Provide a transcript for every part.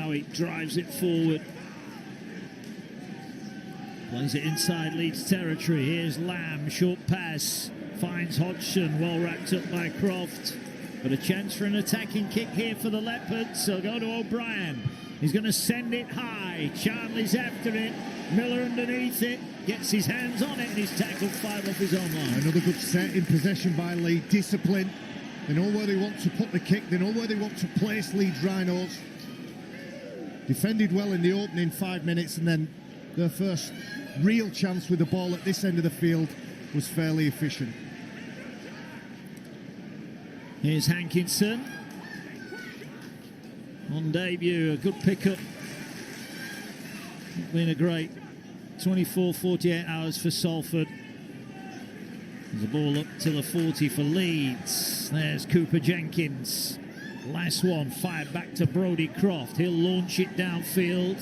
Offengawi drives it forward. Plays it inside Leeds territory. Here's Lamb, short pass. Finds Hodgson, well wrapped up by Croft. But a chance for an attacking kick here for the Leopards. So go to O'Brien. He's going to send it high. Charnley's after it. Miller underneath it. Gets his hands on it and he's tackled 5 off his own line. Another good set in possession by Leigh. Discipline. They know where they want to put the kick. They know where they want to place Leeds Rhinos. Defended well in the opening 5 minutes, and then their first real chance with the ball at this end of the field was fairly efficient. Here's Hankinson. On debut, a good pickup. Been a great 24, 48 hours for Salford. There's a ball up to the 40 for Leeds. There's Cooper Jenkins. Last one, fired back to Brodie Croft. He'll launch it downfield.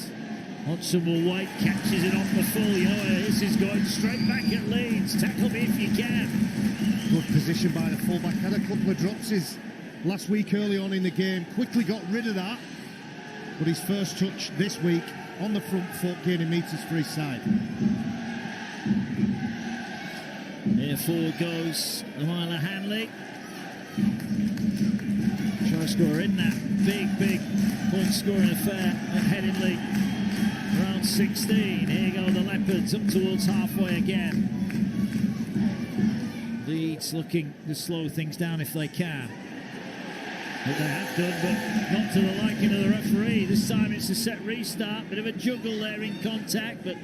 Hodgson will wait, catches it on the full. You know where this is going, straight back at Leeds. Tackle me if you can. Good position by the fullback. Had a couple of dropsies last week early on in the game. Quickly got rid of that. But his first touch this week on the front foot, gaining metres for his side. Here forward goes Lymila Hanley. Try score in that big point scoring affair at Headingley. Round 16. Here go the Leopards up towards halfway again. Leeds looking to slow things down if they can. But they have done, but not to the liking of the referee. This time it's a set restart. Bit of a juggle there in contact, but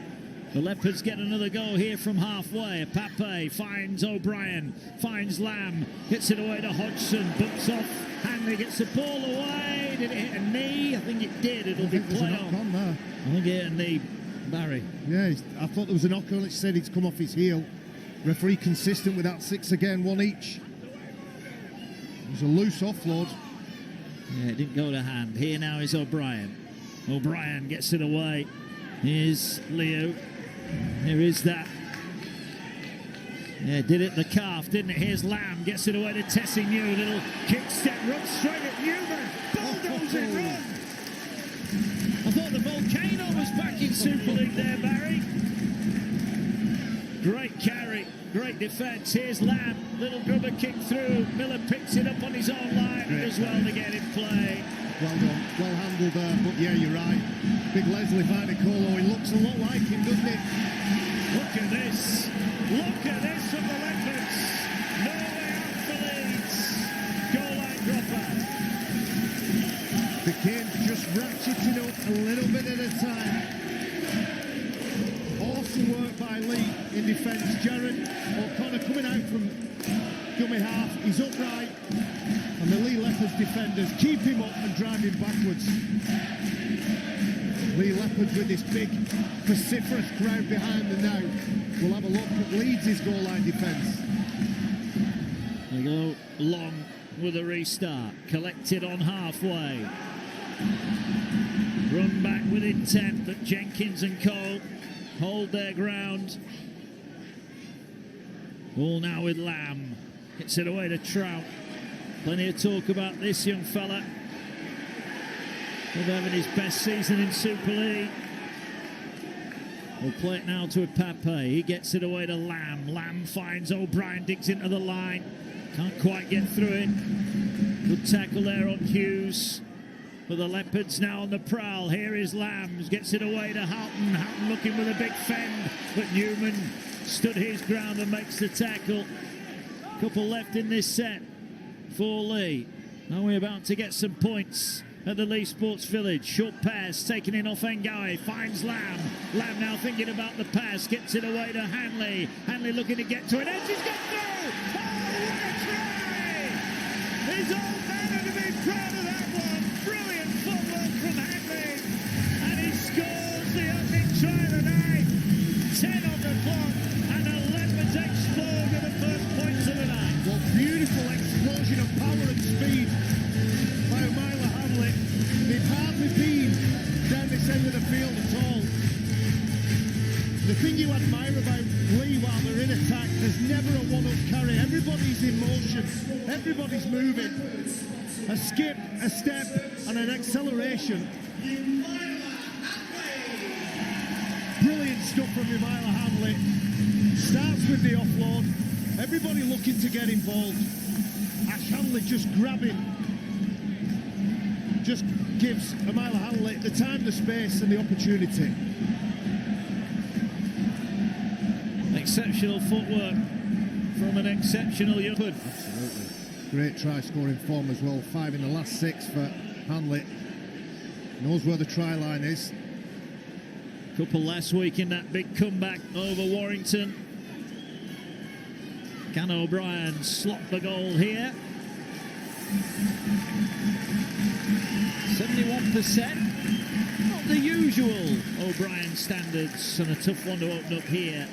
the Leopards get another go here from halfway. Pape finds O'Brien, finds Lamb, gets it away to Hodgson, bumps off. Hanley gets the ball away. Did it hit a knee? I think it did. It'll be play on. There. I think it hit a knee, Barry. Yeah, I thought there was a knock on. It said he'd come off his heel. Referee consistent with that 6 again, 1 each. It was a loose offload. Yeah, it didn't go to hand. Here now is O'Brien. O'Brien gets it away. Here's Leo. Here is that. Yeah, did it the calf, didn't it? Here's Lamb, gets it away to Tessie New. Little kick step, runs straight at Newman. Bulldozer run. I thought the volcano was back in Super League there, Barry. Great carry, great defence. Here's Lamb, little grubber kick through. Miller picks it up on his own line and does well to get in play. Well done, well handled there, but yeah, you're right. Big Leslie Vainicolo, he looks a lot like him, doesn't he? Look at this. Look at this from the Leopards. No way out for Leeds. Goal line dropper. The game's just ratcheting up a little bit at a time. Awesome work by Leigh in defence. Jared O'Connor coming out from dummy half. He's upright. And the Leigh Leopards defenders keep him up and drive him backwards. Leigh Leopards with this big, vociferous crowd behind them now. We'll have a look at Leeds' goal line defence. They go long with a restart. Collected on halfway. Run back with intent, but Jenkins and Cole hold their ground. Ball now with Lamb. Gets it away to Trout. Plenty of talk about this young fella. Of having his best season in Super League. We'll play it now to Pape. He gets it away to Lamb. Lamb finds O'Brien, digs into the line. Can't quite get through it. Good tackle there on Hughes. But the Leopards now on the prowl. Here is Lambs. Gets it away to Houghton. Houghton looking with a big fend. But Newman stood his ground and makes the tackle. Couple left in this set for Leigh. Now we're about to get some points at the Leigh Sports Village. Short pass taken in off Offengawi, finds Lamb. Lamb now thinking about the pass, gets it away to Hanley. Hanley looking to get to it, and she's got through! Oh, what a try! His old man had to be proud of that one. Brilliant footwork from Hanley. And he scores the opening try of the night. 10 on the clock, and the Leopards explode with the first points of the night. Well, beautiful explosion of power and speed by Lymila Hanley. They've hardly been down this end of the field at all. The thing you admire about Leigh while they're in attack, there's never a one-up carry. Everybody's in motion. Everybody's moving. A skip, a step, and an acceleration. Brilliant stuff from Ymaila Hanley. Starts with the offload. Everybody looking to get involved. Ash Hanley just grabbing. Just gives Ymaila Hanley the time, the space and the opportunity. Exceptional footwork from an exceptional young. Absolutely. Great try scoring form as well. 5 in the last 6 for Hanley. Knows where the try line is. Couple last week in that big comeback over Warrington. Can O'Brien slot the goal here? 71%. Not the usual O'Brien standards, and a tough one to open up here.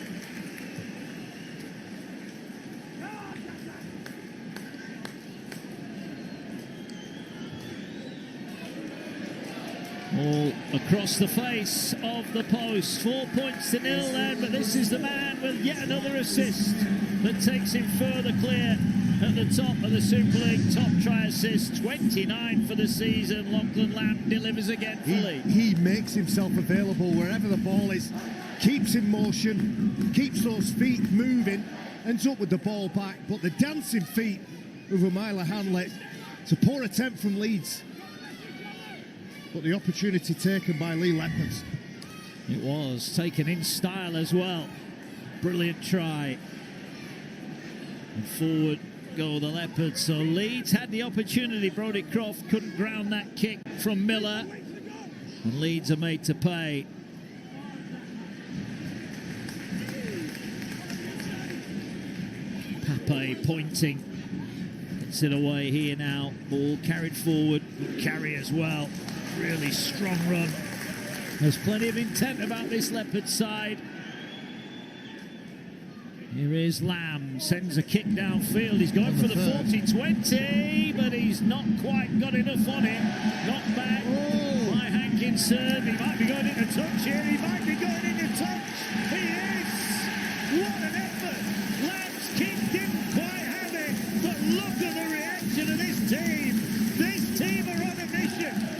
All across the face of the post. 4 points to 0 then, but this is the man with yet another assist that takes him further clear at the top of the Super League. Top try assist, 29 for the season. Lachlan Lamb delivers again for Leeds. He makes himself available wherever the ball is, keeps in motion, keeps those feet moving, ends up with the ball back. But the dancing feet of Ymaila Hanley. It's a poor attempt from Leeds, but the opportunity taken by Leigh Leopards. It was taken in style as well. Brilliant try. And forward go the Leopards. So Leeds had the opportunity. Brodie Croft couldn't ground that kick from Miller. And Leeds are made to pay. Pape pointing. Gets it away here now. Ball carried forward. Good carry as well. Really strong run. There's plenty of intent about this Leopard side. Here is Lamb, sends a kick downfield. He's going for the 40-20, but he's not quite got enough on him. Knocked back by Hankinson. He might be going into touch here. He might be going into touch. He is. What an effort. Lamb's kick didn't quite have it, but look at the reaction of this team. This team are on a mission.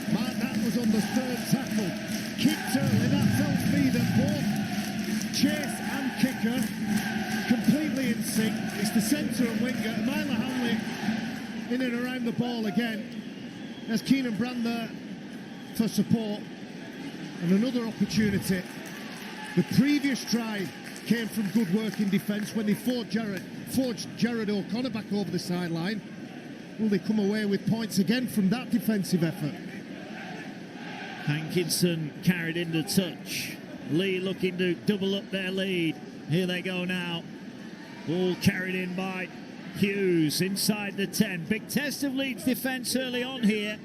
Was on the third tackle, kicked early. That tells me that both chase and kicker completely in sync. It's the centre and winger. Ymaila Hanley in and around the ball again. There's Keenan Brand there for support, and another opportunity. The previous try came from good work in defence when they forged Jared O'Connor back over the sideline. Will they come away with points again from that defensive effort? Hankinson carried into touch. Lee looking to double up their lead. Here they go now. Ball carried in by Hughes inside the 10. Big test of Leeds defence early on here.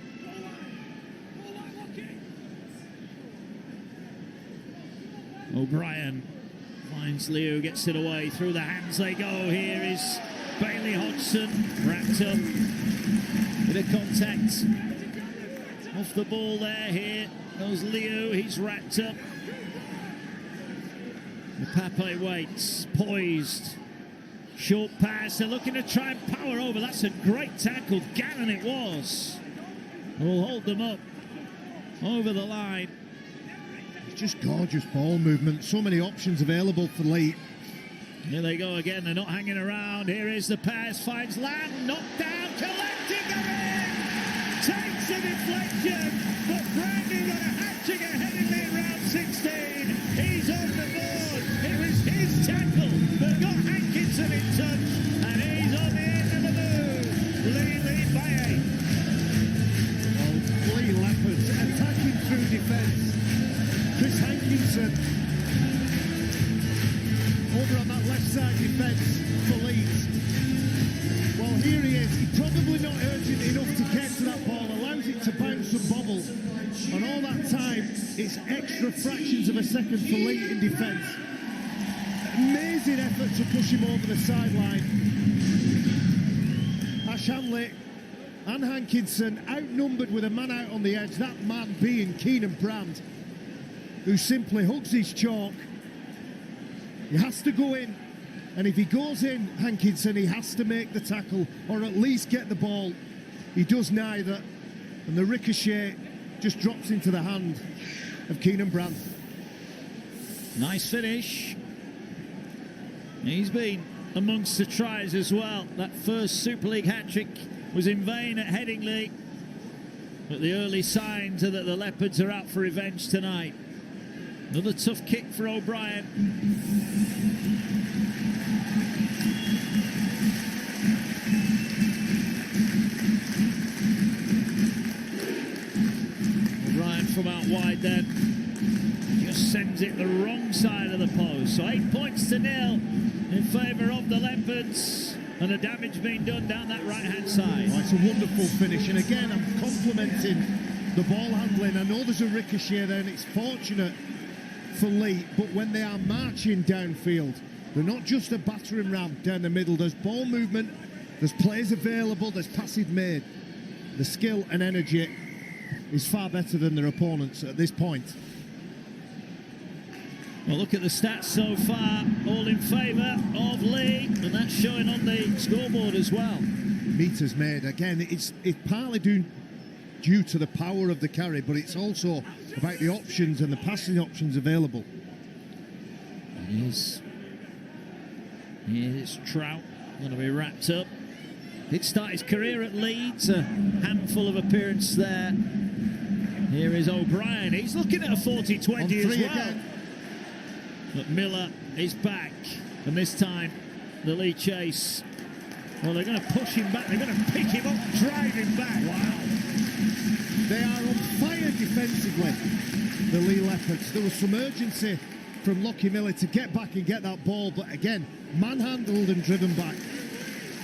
O'Brien finds Leo, gets it away. Through the hands they go. Here is Bailey Hodgson. Wrapped up. Bit of contact. Off the ball there. Here goes Leo. He's wrapped up. Pape waits. Poised. Short pass. They're looking to try and power over. That's a great tackle. Gannon it was. Will hold them up over the line. It's just gorgeous ball movement. So many options available for Leigh. Here they go again. They're not hanging around. Here is the pass. Finds Lamb. Knocked down. Collecting them in. Takes a deflection, but Brandy got a hat-trick ahead in the round 16. He's on the board. It was his tackle that got Hankinson in touch, and he's on the end of the move. Leigh by 8. Well, Leigh Leopards attacking through defence. Chris Hankinson over on that left side defence for Leeds. Well, here he is. He's probably not urgent enough to get to that ball, allows it to bounce and bobble. And all that time, it's extra fractions of a second for Leigh in defence. Amazing effort to push him over the sideline. Ash Hanley and Hankinson outnumbered with a man out on the edge. That man being Keenan Brand, who simply hugs his chalk. He has to go in. And if he goes in, Hankinson, he has to make the tackle or at least get the ball. He does neither. And the ricochet just drops into the hand of Keenan Brand. Nice finish. He's been amongst the tries as well. That first Super League hat-trick was in vain at Headingley. But the early signs are that the Leopards are out for revenge tonight. Another tough kick for O'Brien. O'Brien from out wide then. Just sends it the wrong side of the post. So 8 points to 0 in favour of the Leopards. And the damage being done down that right-hand side. Oh, it's a wonderful finish. And again, I'm complimenting the ball handling. I know there's a ricochet there, and it's fortunate for Leigh. But when they are marching downfield, they're not just a battering ram down the middle. There's ball movement, there's plays available, there's passes made. The skill and energy is far better than their opponents at this point. Well, look at the stats so far, all in favour of Leigh, and that's showing on the scoreboard as well. Meters made. Again, it's partly due to the power of the carry, but it's also about the options and the passing options available. Here's Trout, going to be wrapped up. Did start his career at Leeds, a handful of appearances there. Here is O'Brien. He's looking at a 40-20 as well. Again. But Miller is back, and this time the Leigh chase. Well, they're going to push him back. They're going to pick him up, drive him back. Wow. They are on fire defensively, the Leigh Leopards. There was some urgency from Lockie Miller to get back and get that ball, but again, manhandled and driven back.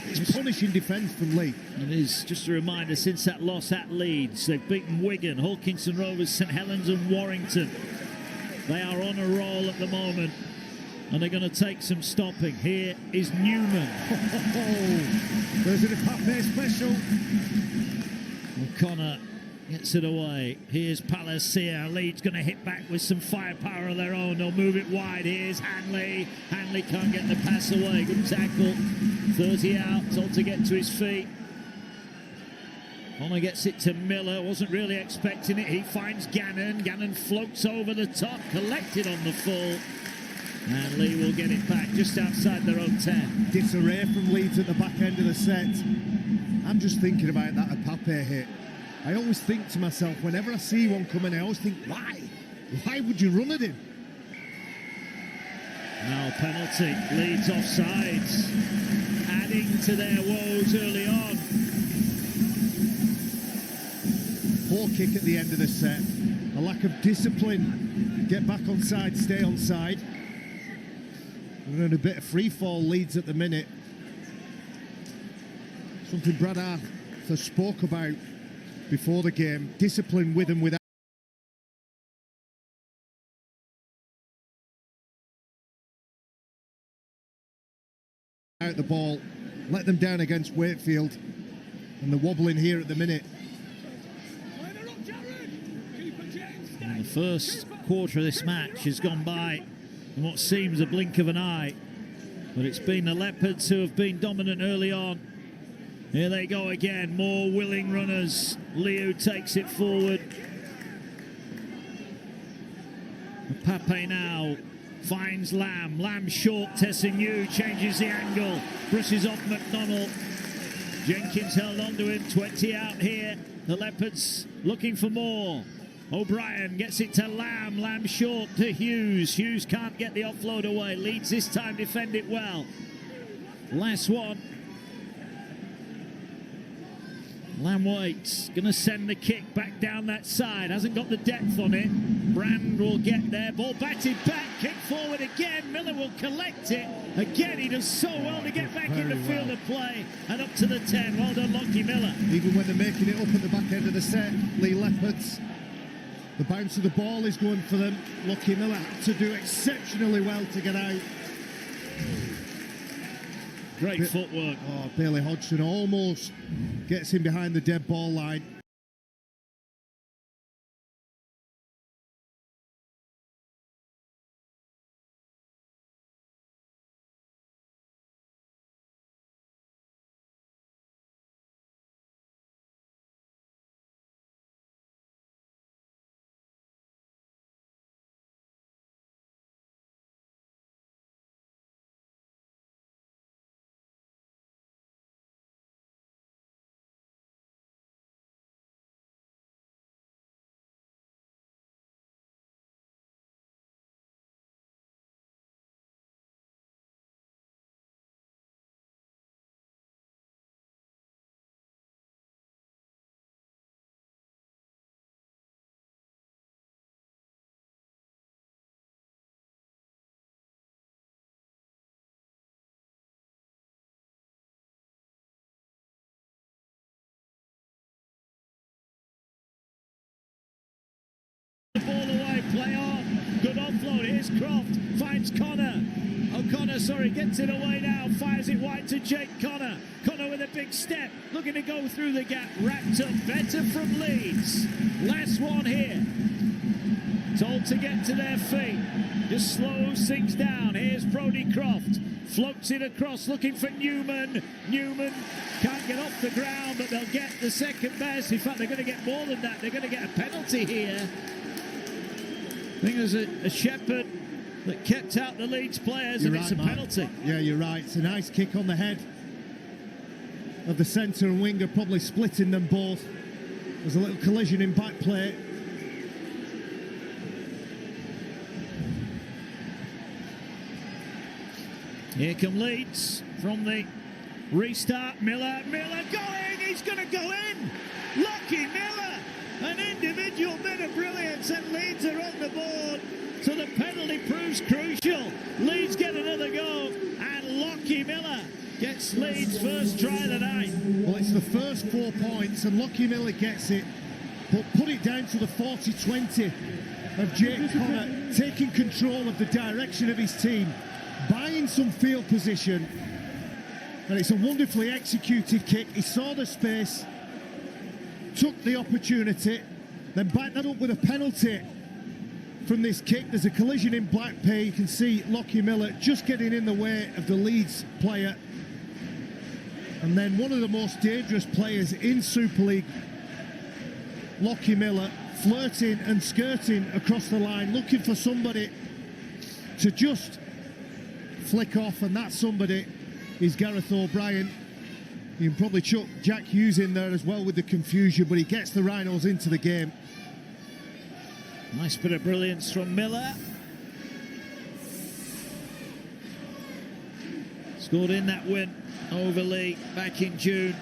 It's punishing defence from Leigh. It is just a reminder, since that loss at Leeds, they've beaten Wigan, Hulkinson Rovers, St Helens and Warrington. They are on a roll at the moment, and they're going to take some stopping. Here is Newman. There's an Ipape special. O'Connor gets it away. Here's Palacia. Leeds going to hit back with some firepower of their own. They'll move it wide. Here's Hanley. Hanley can't get the pass away. Good tackle. 30 out. Told to get to his feet. Connor gets it to Miller, wasn't really expecting it. He finds Gannon. Gannon floats over the top, collected on the full. And Leigh will get it back just outside their own 10. Disarray from Leeds at the back end of the set. I'm just thinking about that Ipape hit. I always think to myself, whenever I see one coming, I always think, why? Why would you run at him? Now penalty, Leeds offsides, adding to their woes early on. Poor kick at the end of the set. A lack of discipline. Get back on side, stay on side. We're in a bit of free fall Leeds at the minute. Something Brad Arthur spoke about before the game. Discipline with and without. Out the ball. Let them down against Wakefield. And they're wobbling here at the minute. And the first quarter of this match has gone by in what seems a blink of an eye, but it's been the Leopards who have been dominant early on. Here they go again, more willing runners. Liu takes it forward. Pape now finds Lamb. Lamb short, Tessignou changes the angle, brushes off McDonald. Jenkins held on to him, 20 out here. The Leopards looking for more. O'Brien gets it to Lamb. Lamb short to Hughes. Hughes can't get the offload away. Leeds this time defend it well. Last one. Lamb waits. Going to send the kick back down that side. Hasn't got the depth on it. Brand will get there. Ball batted back. Kick forward again. Miller will collect it. Again, he does so well to get back in the field of play. And up to the 10. Well done, Lockie Miller. Even when they're making it up at the back end of the set, Leigh Leopards, the bounce of the ball is going for them. Lockie Miller had to do exceptionally well to get out. Great footwork. Oh, Bailey Hodgson almost gets him behind the dead ball line. play on. Good offload. Here's Croft. Finds Connor. O'Connor, gets it away now. Fires it wide to Jake Connor. Connor with a big step. Looking to go through the gap. Wrapped up better from Leeds. Last one here. Told to get to their feet. Just slows things down. Here's Brodie Croft. Floats it across looking for Newman. Newman can't get off the ground, but they'll get the second best. In fact, they're going to get more than that. They're going to get a penalty here. I think there's a Shepherd that kept out the Leeds players, and it's a penalty. Yeah, you're right. It's a nice kick on the head of the centre and winger, probably splitting them both. There's a little collision in back play. Here come Leeds from the restart. Miller going, he's going to go in. Lockie Miller, an individual bit of brilliance, and Leeds are on the board. So the penalty proves crucial. Leeds get another go, and Lockie Miller gets Leeds' first try of the night. Well, it's the first 4 points, and Lockie Miller gets it, but put it down to the 40-20 of Jake Connor, taking control of the direction of his team, buying some field position, and it's a wonderfully executed kick. He saw the space, took the opportunity, then backed that up with a penalty from this kick. There's a collision in black pay. You can see Lockie Miller just getting in the way of the Leeds player, and then one of the most dangerous players in Super League, Lockie Miller, flirting and skirting across the line, looking for somebody to just flick off, and that somebody is Gareth O'Brien. You can probably chuck Jack Hughes in there as well with the confusion, but he gets the Rhinos into the game. Nice bit of brilliance from Miller. Scored in that win over Leigh back in June.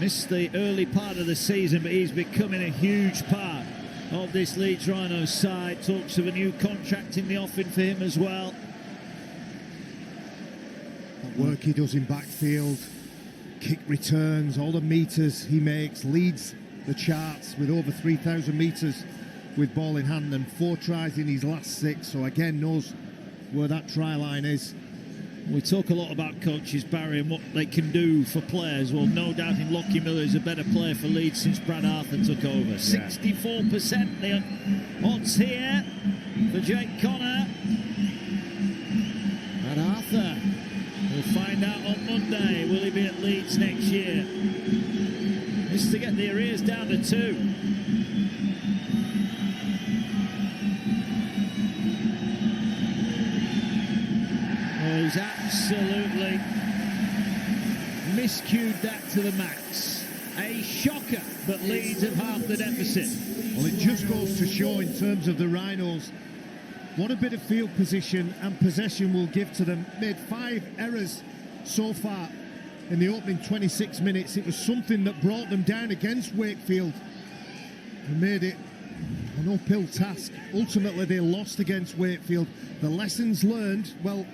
Missed the early part of the season, but he's becoming a huge part of this Leeds Rhinos side. Talks of a new contract in the offing for him as well. Work he does in backfield, kick returns, all the meters he makes, leads the charts with over 3,000 meters with ball in hand and 4 tries in his last 6, so again knows where that try line is. We talk a lot about coaches, Barry, and what they can do for players. Well, no doubt in Lockie Miller is a better player for Leeds since Brad Arthur took over. 64% the odds here for Jake Connor. Brad Arthur, we'll find out on Monday. Will he be at Leeds next year? This is to get the arrears down to 2. Oh, he's absolutely miscued that to the max. A shocker, but Leeds have half the deficit. Well, it just goes to show in terms of the Rhinos what a bit of field position and possession will give to them. Made 5 errors so far in the opening 26 minutes. It was something that brought them down against Wakefield and made it an uphill task. Ultimately, they lost against Wakefield. The lessons learned, well,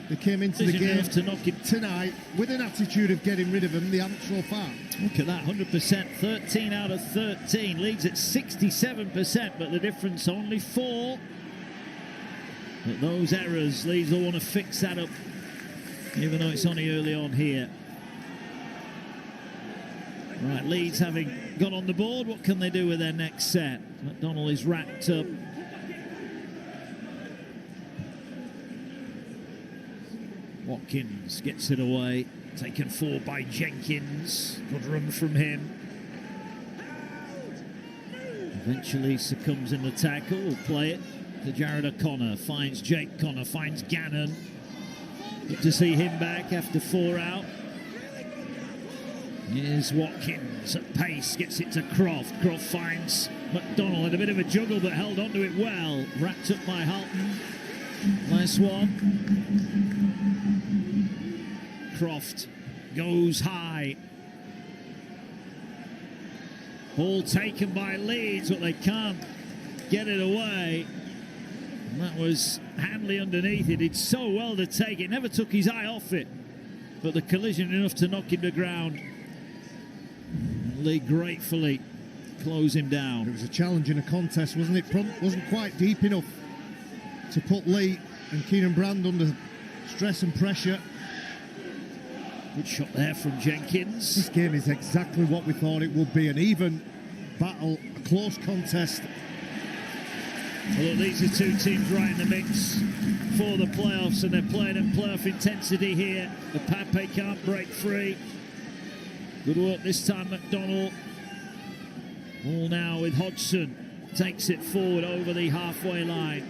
they came into the game to knock it tonight with an attitude of getting rid of them. They haven't so far. Look at that, 100%, 13 out of 13. Leeds at 67%, but the difference only 4. But those errors, Leeds will want to fix that up, even though it's only early on here. Right, Leeds having gone on the board, what can they do with their next set? McDonald is wrapped up. Watkins gets it away, taken 4 by Jenkins. Good run from him. Eventually succumbs in the tackle. Will play it to Jared O'Connor. Finds Jake Connor, finds Gannon. Good to see him back after 4 out. Here's Watkins at pace, gets it to Croft. Croft finds McDonald in a bit of a juggle, but held onto it well. Wrapped up by Halton. Nice one. Croft goes high. Ball taken by Leeds, but they can't get it away. And that was Hanley underneath it. Did so well to take it. Never took his eye off it. But the collision enough to knock him to ground. Leigh gratefully close him down. It was a challenge in a contest, wasn't it? Wasn't quite deep enough to put Leigh and Kieran Brand under stress and pressure. Good shot there from Jenkins. This game is exactly what we thought it would be, an even battle, a close contest. Well, these are two teams right in the mix for the playoffs, and they're playing at playoff intensity here. The Pape can't break free. Good work this time, McDonald. All now with Hodgson. Takes it forward over the halfway line.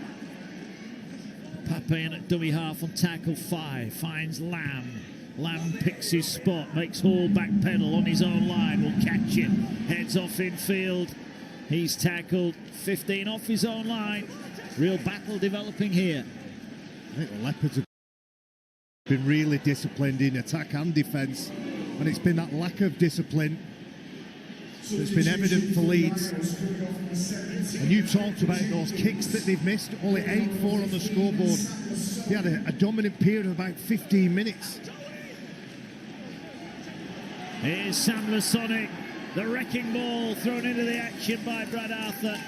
Pape in at dummy half on tackle 5. Finds Lamb. Lamb picks his spot. Makes Hall backpedal on his own line. Will catch it. Heads off infield. He's tackled 15 off his own line. Real battle developing here. I think the Leopards have been really disciplined in attack and defence, and it's been that lack of discipline that's been evident for Leeds. And you talked about those kicks that they've missed, only 8-4 on the scoreboard. They had a dominant period of about 15 minutes. Here's Sam Lasonic, the wrecking ball thrown into the action by Brad Arthur.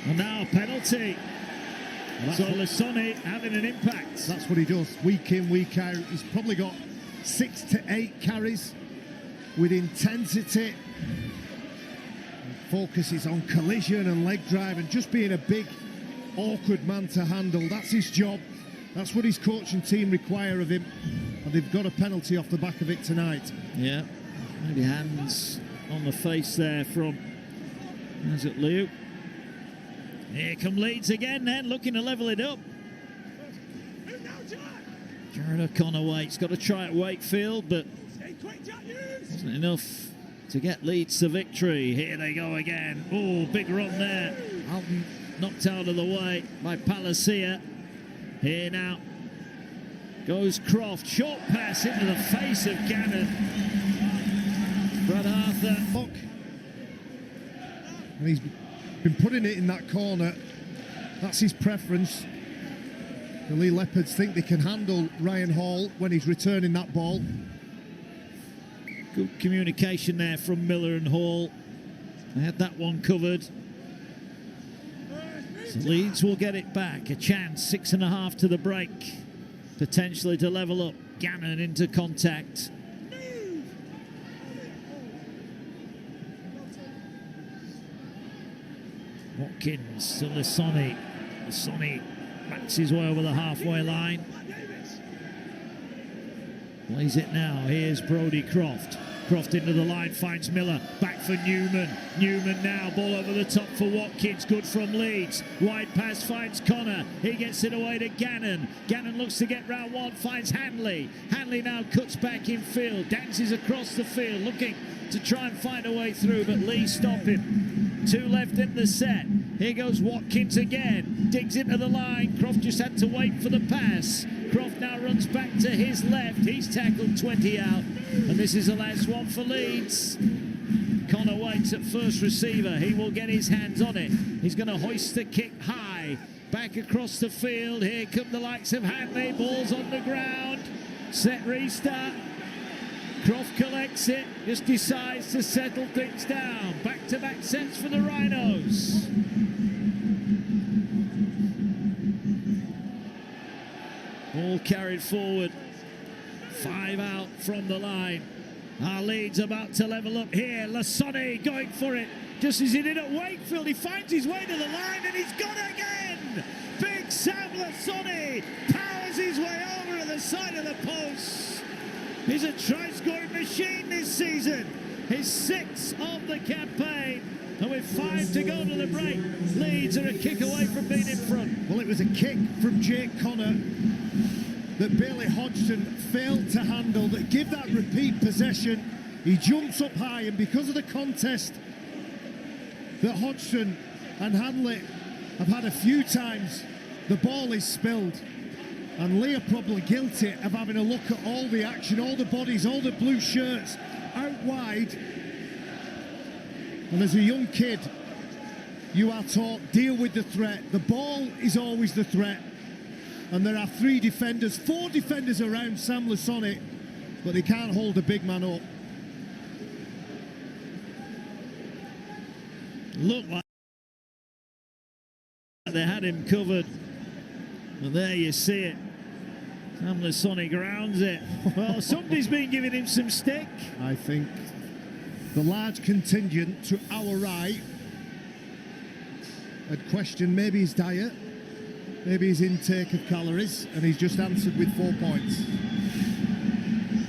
And now a penalty. So Lasonic having an impact. That's what he does, week in, week out. He's probably got 6 to 8 carries with intensity. Focuses on collision and leg drive and just being a big, awkward man to handle. That's his job. That's what his coaching team require of him. And they've got a penalty off the back of it tonight. Yeah, maybe hands on the face there from, is it Liu? Here come Leeds again then, looking to level it up. Jared O'Connor waits, got to try at Wakefield, but wasn't enough to get Leeds to victory. Here they go again. Oh, big run there. Alton knocked out of the way by Palacia. Here now goes Croft. Short pass into the face of Gannon. Brad Arthur. Look. And he's been putting it in that corner. That's his preference. The Leigh Leopards think they can handle Ryan Hall when he's returning that ball. Good communication there from Miller and Hall. They had that one covered. So Leeds will get it back. A chance, 6.5 to the break. Potentially to level up. Gannon into contact. Watkins to Lasoni. Lasoni backs his way over the halfway line. Plays it now. Here's Brodie Croft. Croft into the line, finds Miller. Back for Newman. Newman now, ball over the top for Watkins. Good from Leeds. Wide pass finds Connor. He gets it away to Gannon. Gannon looks to get round one, finds Hanley. Hanley now cuts back in field. Dances across the field, looking to try and find a way through, but Leigh stop him. 2 left in the set. Here goes Watkins again. Digs into the line. Croft just had to wait for the pass. Croft now runs back to his left. He's tackled 20 out. And this is the last one for Leeds. Connor waits at first receiver. He will get his hands on it. He's going to hoist the kick high. Back across the field. Here come the likes of Hanley. Ball's on the ground. Set restart. Croft collects it. Just decides to settle things down. Back-to-back sets for the Rhinos. Ball carried forward. 5 out from the line. Our Leeds about to level up here. Lasoni going for it. Just as he did at Wakefield, he finds his way to the line and he's gone again. Big Sam Lasoni powers his way over at the side of the post. He's a try-scoring machine this season. His 6th of the campaign. And with 5 to go to the break, Leeds are a kick away from being in front. Well, it was a kick from Jake Connor that Bailey Hodgson failed to handle, that give that repeat possession. He jumps up high, and because of the contest that Hodgson and Hanley have had a few times, the ball is spilled. And Leigh are probably guilty of having a look at all the action, all the bodies, all the blue shirts out wide. And as a young kid, you are taught, deal with the threat. The ball is always the threat. And there are 3 defenders, 4 defenders around Sam Lasoni, but they can't hold the big man up. Looked like they had him covered. But there you see it. Sam Lasoni grounds it. Well, somebody's been giving him some stick. I think the large contingent to our right had questioned maybe his diet, maybe his intake of calories, and he's just answered with 4 points.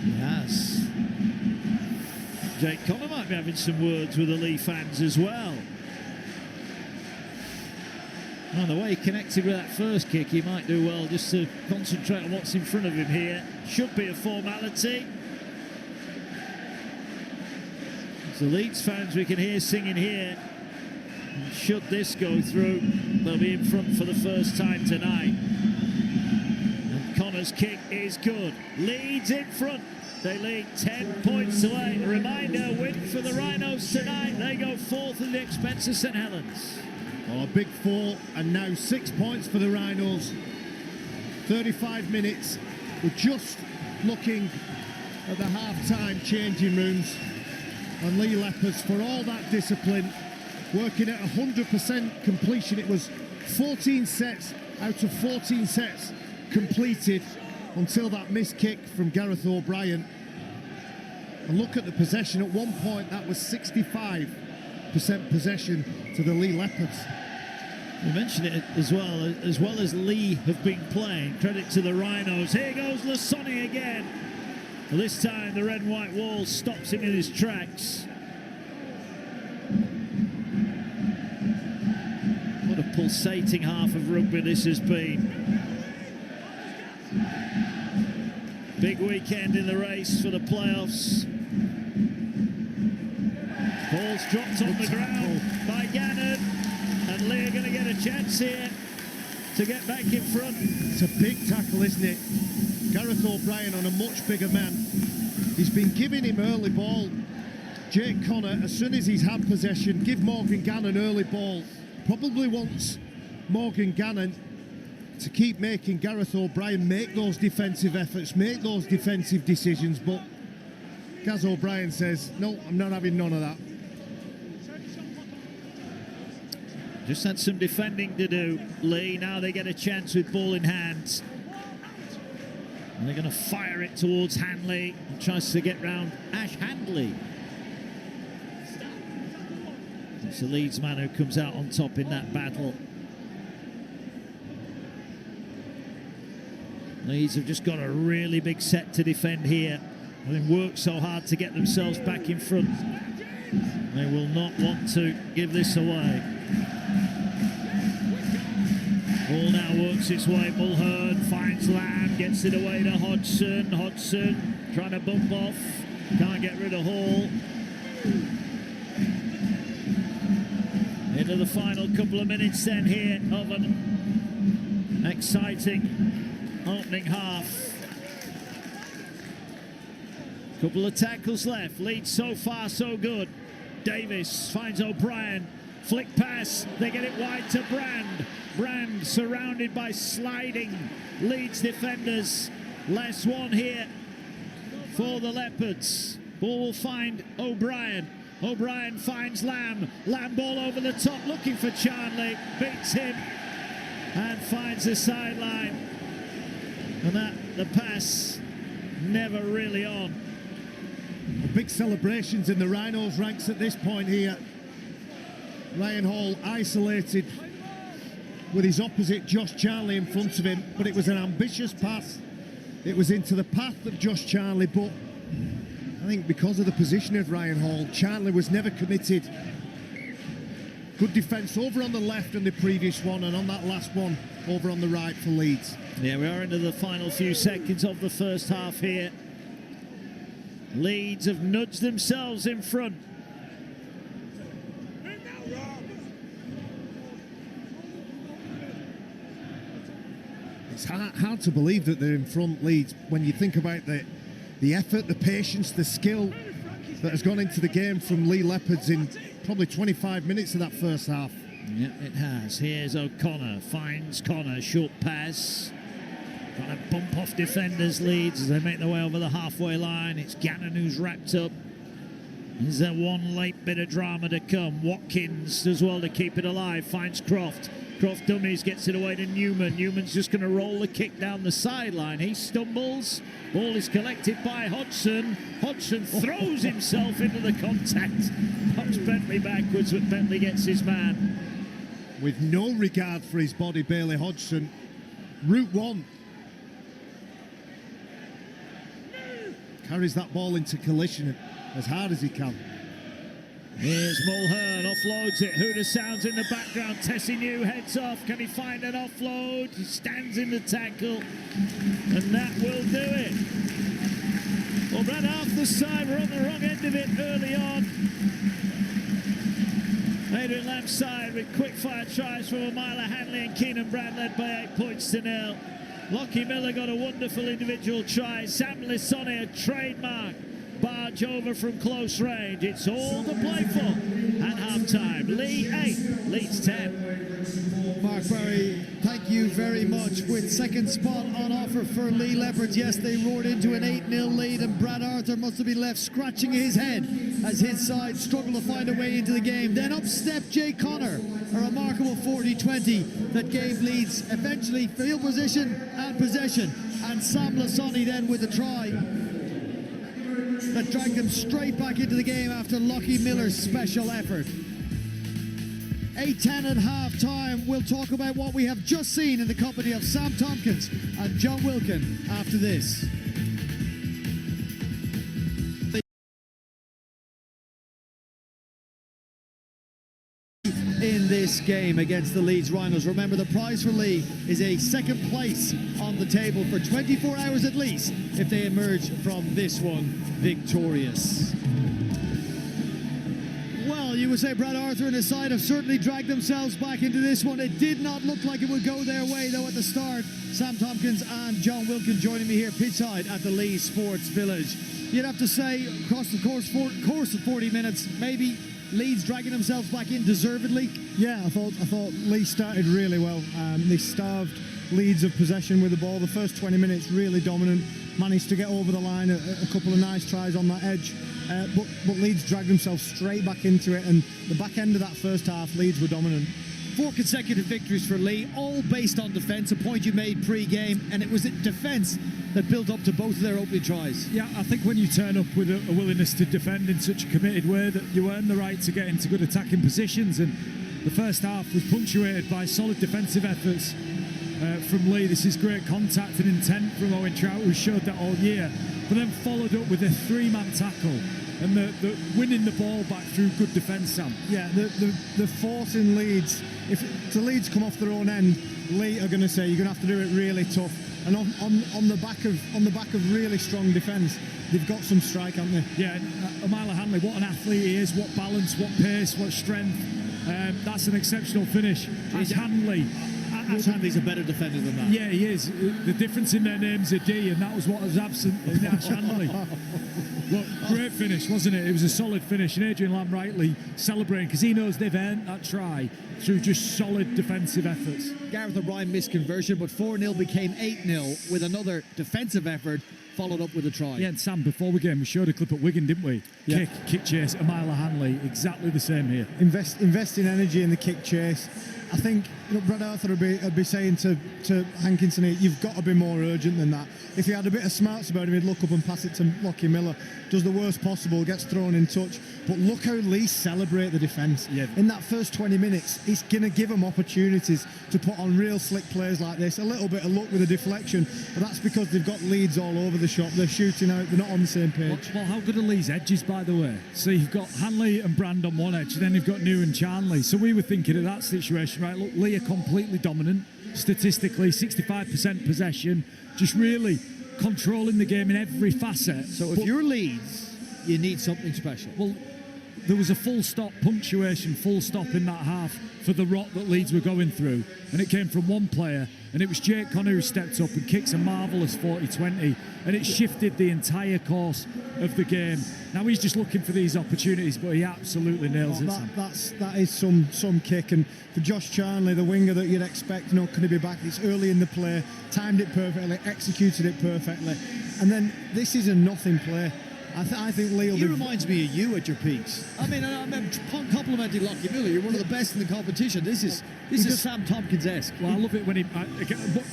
Yes. Jake Connor might be having some words with the Leigh fans as well. On the way he connected with that first kick, he might do well just to concentrate on what's in front of him here. Should be a formality. So Leeds fans we can hear singing here. And should this go through, they'll be in front for the first time tonight. And Connor's kick is good. Leeds in front. They lead 10 points away. A reminder, win for the Rhinos tonight. They go fourth at the expense of St Helens. Oh, a big 4 and now 6 points for the Rhinos. 35 minutes. We're just looking at the half-time changing rooms. And Leigh Leopards, for all that discipline, working at 100% completion. It was 14 sets out of 14 sets completed until that missed kick from Gareth O'Brien. And look at the possession. At one point, that was 65% possession to the Leigh Leopards. We mentioned it as well as Leigh have been playing. Credit to the Rhinos. Here goes Lasoni again. Well, this time the red and white wall stops him in his tracks. What a pulsating half of rugby this has been. Big weekend in the race for the playoffs. Ball's dropped on the ground by Gannon, and Leigh are going to get a chance here to get back in front. It's a big tackle, isn't it? Gareth O'Brien on a much bigger man. He's been giving him early ball. Jake Connor, as soon as he's had possession, give Morgan Gannon early ball. Probably wants Morgan Gannon to keep making Gareth O'Brien make those defensive efforts, make those defensive decisions, but Gaz O'Brien says, no, I'm not having none of that. Just had some defending to do, Leigh. Now they get a chance with ball in hand. And they're going to fire it towards Hanley. And tries to get round Ash Handley. It's the Leeds man who comes out on top in that battle. Leeds have just got a really big set to defend here. Having worked so hard to get themselves back in front. They will not want to give this away. Ball now works its way. Mulhern finds Lamb, gets it away to Hodgson. Hodgson trying to bump off. Can't get rid of Hall. Into the final couple of minutes then here of an exciting opening half. Couple of tackles left. Leeds so far so good. Davis finds O'Brien. Flick pass. They get it wide to Brand. Brand surrounded by sliding Leeds defenders. Last one here for the Leopards. Ball will find O'Brien. O'Brien finds Lamb. Lamb ball over the top looking for Charnley. Beats him and finds the sideline. And the pass never really on. Big celebrations in the Rhinos ranks at this point here. Ryan Hall isolated with his opposite Josh Charnley in front of him, but it was an ambitious pass. It was into the path of Josh Charnley, but I think because of the position of Ryan Hall, Charnley was never committed. Good defence over on the left on the previous one, and on that last one over on the right for Leeds. Yeah, we are into the final few seconds of the first half here. Leeds have nudged themselves in front. It's hard to believe that they're in front, Leeds, when you think about the effort, the patience, the skill that has gone into the game from Leigh Leopards in probably 25 minutes of that first half. Yeah, it has. Here's O'Connor, finds Connor, short pass. Trying to bump off defenders, Leeds, as they make their way over the halfway line. It's Gannon who's wrapped up. Is there one late bit of drama to come? Watkins does well to keep it alive, finds Croft. Croft dummies, gets it away to Newman. Newman's just going to roll the kick down the sideline. He stumbles. Ball is collected by Hodgson. Hodgson throws himself into the contact. Knocks Bentley backwards, but Bentley gets his man. With no regard for his body, Bailey Hodgson. Route one. Carries that ball into collision as hard as he can. Here's Mulhern, offloads it. Hooter sounds in the background. Tessie New heads off. Can he find an offload? He stands in the tackle, and that will do it. Well, ran half the side. We're on the wrong end of it early on. Adrian Lamb's side with quick fire tries from Amila Hanley and Keenan Brand led by 8 points to 0. Lockie Miller got a wonderful individual try. Sam Lissone, a trademark barge over from close range. It's all to play for at half-time. Leigh 8, Leeds 10. Mark Barry, thank you very much. With second spot on offer for Leigh Leopards. Yes, they roared into an 8-0 lead, and Brad Arthur must have been left scratching his head as his side struggled to find a way into the game. Then up stepped Jay Connor, a remarkable 40-20 that gave Leeds eventually field position and possession. And Sam Lissone then with a try that dragged them straight back into the game after Lockie Miller's special effort. 8-10 at half-time. We'll talk about what we have just seen in the company of Sam Tompkins and John Wilkin after this. In this game against the Leeds Rhinos. Remember, the prize for Leigh is a second place on the table for 24 hours at least if they emerge from this one victorious. Well, you would say Brad Arthur and his side have certainly dragged themselves back into this one. It did not look like it would go their way, though, at the start. Sam Tompkins and John Wilkin joining me here pitchside at the Leeds Sports Village. You'd have to say, across the course of 40 minutes, maybe Leeds dragging themselves back in deservedly. Yeah, I thought Leeds started really well. They starved Leeds of possession with the ball. The first 20 minutes really dominant. Managed to get over the line, a couple of nice tries on that edge. But Leeds dragged themselves straight back into it, and the back end of that first half, Leeds were dominant. 4 consecutive victories for Leigh, all based on defence, a point you made pre-game, and it was defence that built up to both of their opening tries. Yeah, I think when you turn up with a willingness to defend in such a committed way, that you earn the right to get into good attacking positions, and the first half was punctuated by solid defensive efforts from Leigh. This is great contact and intent from Owen Trout, who showed that all year, but then followed up with a 3-man tackle and the winning the ball back through good defence, Sam. Yeah, the force in Leeds, if the Leeds come off their own end, Leigh are going to say you're going to have to do it really tough. And on the back of really strong defence, they've got some strike, haven't they? Yeah, Amila Hanley, what an athlete he is, what balance, what pace, what strength. That's an exceptional finish. Ash Hanley. Ash Hanley's a better defender than that. Yeah, he is. The difference in their names are D, and that was what was absent in Ash Hanley. Look, great finish, wasn't it? It was a solid finish, and Adrian Lamb rightly celebrating because he knows they've earned that try through just solid defensive efforts. Gareth O'Brien missed conversion, but 4-0 became 8-0 with another defensive effort followed up with a try. Yeah, and Sam, before we game, we showed a clip at Wigan, didn't we? Yeah. Kick chase, Amila Hanley, exactly the same here. Invest in energy in the kick chase. I think Brad Arthur would be saying to Hankinson, you've got to be more urgent than that. If he had a bit of smarts about him, he'd look up and pass it to Lockie Miller. Does the worst possible, gets thrown in touch. But look how Leigh celebrate the defence. Yeah. In that first 20 minutes, he's going to give them opportunities to put on real slick plays like this. A little bit of luck with a deflection, but that's because they've got Leeds all over the shop. They're shooting out, they're not on the same page. Well, how good are Leigh's edges, by the way? So you've got Hanley and Brand on one edge, and then you've got New and Charnley. So we were thinking of that situation, right? Look, Leigh are completely dominant, statistically, 65% possession, just really controlling the game in every facet. So if you're Leeds, you need something special. Well, there was a full stop punctuation, full stop in that half for the rot that Leeds were going through, and it came from one player, and it was Jake Connor who stepped up and kicks a marvellous 40-20, and it shifted the entire course of the game. Now he's just looking for these opportunities, but he absolutely nails it. That is some kick, and for Josh Charnley, the winger that you'd expect, not going to be back. It's early in the play, timed it perfectly, executed it perfectly, and then this is a nothing play. I think Leigh will He be... reminds me of you at your peaks. I mean, I'm complimenting Lockie Miller. You're one of the best in the competition. This is Sam Tompkins-esque. Well, I love it when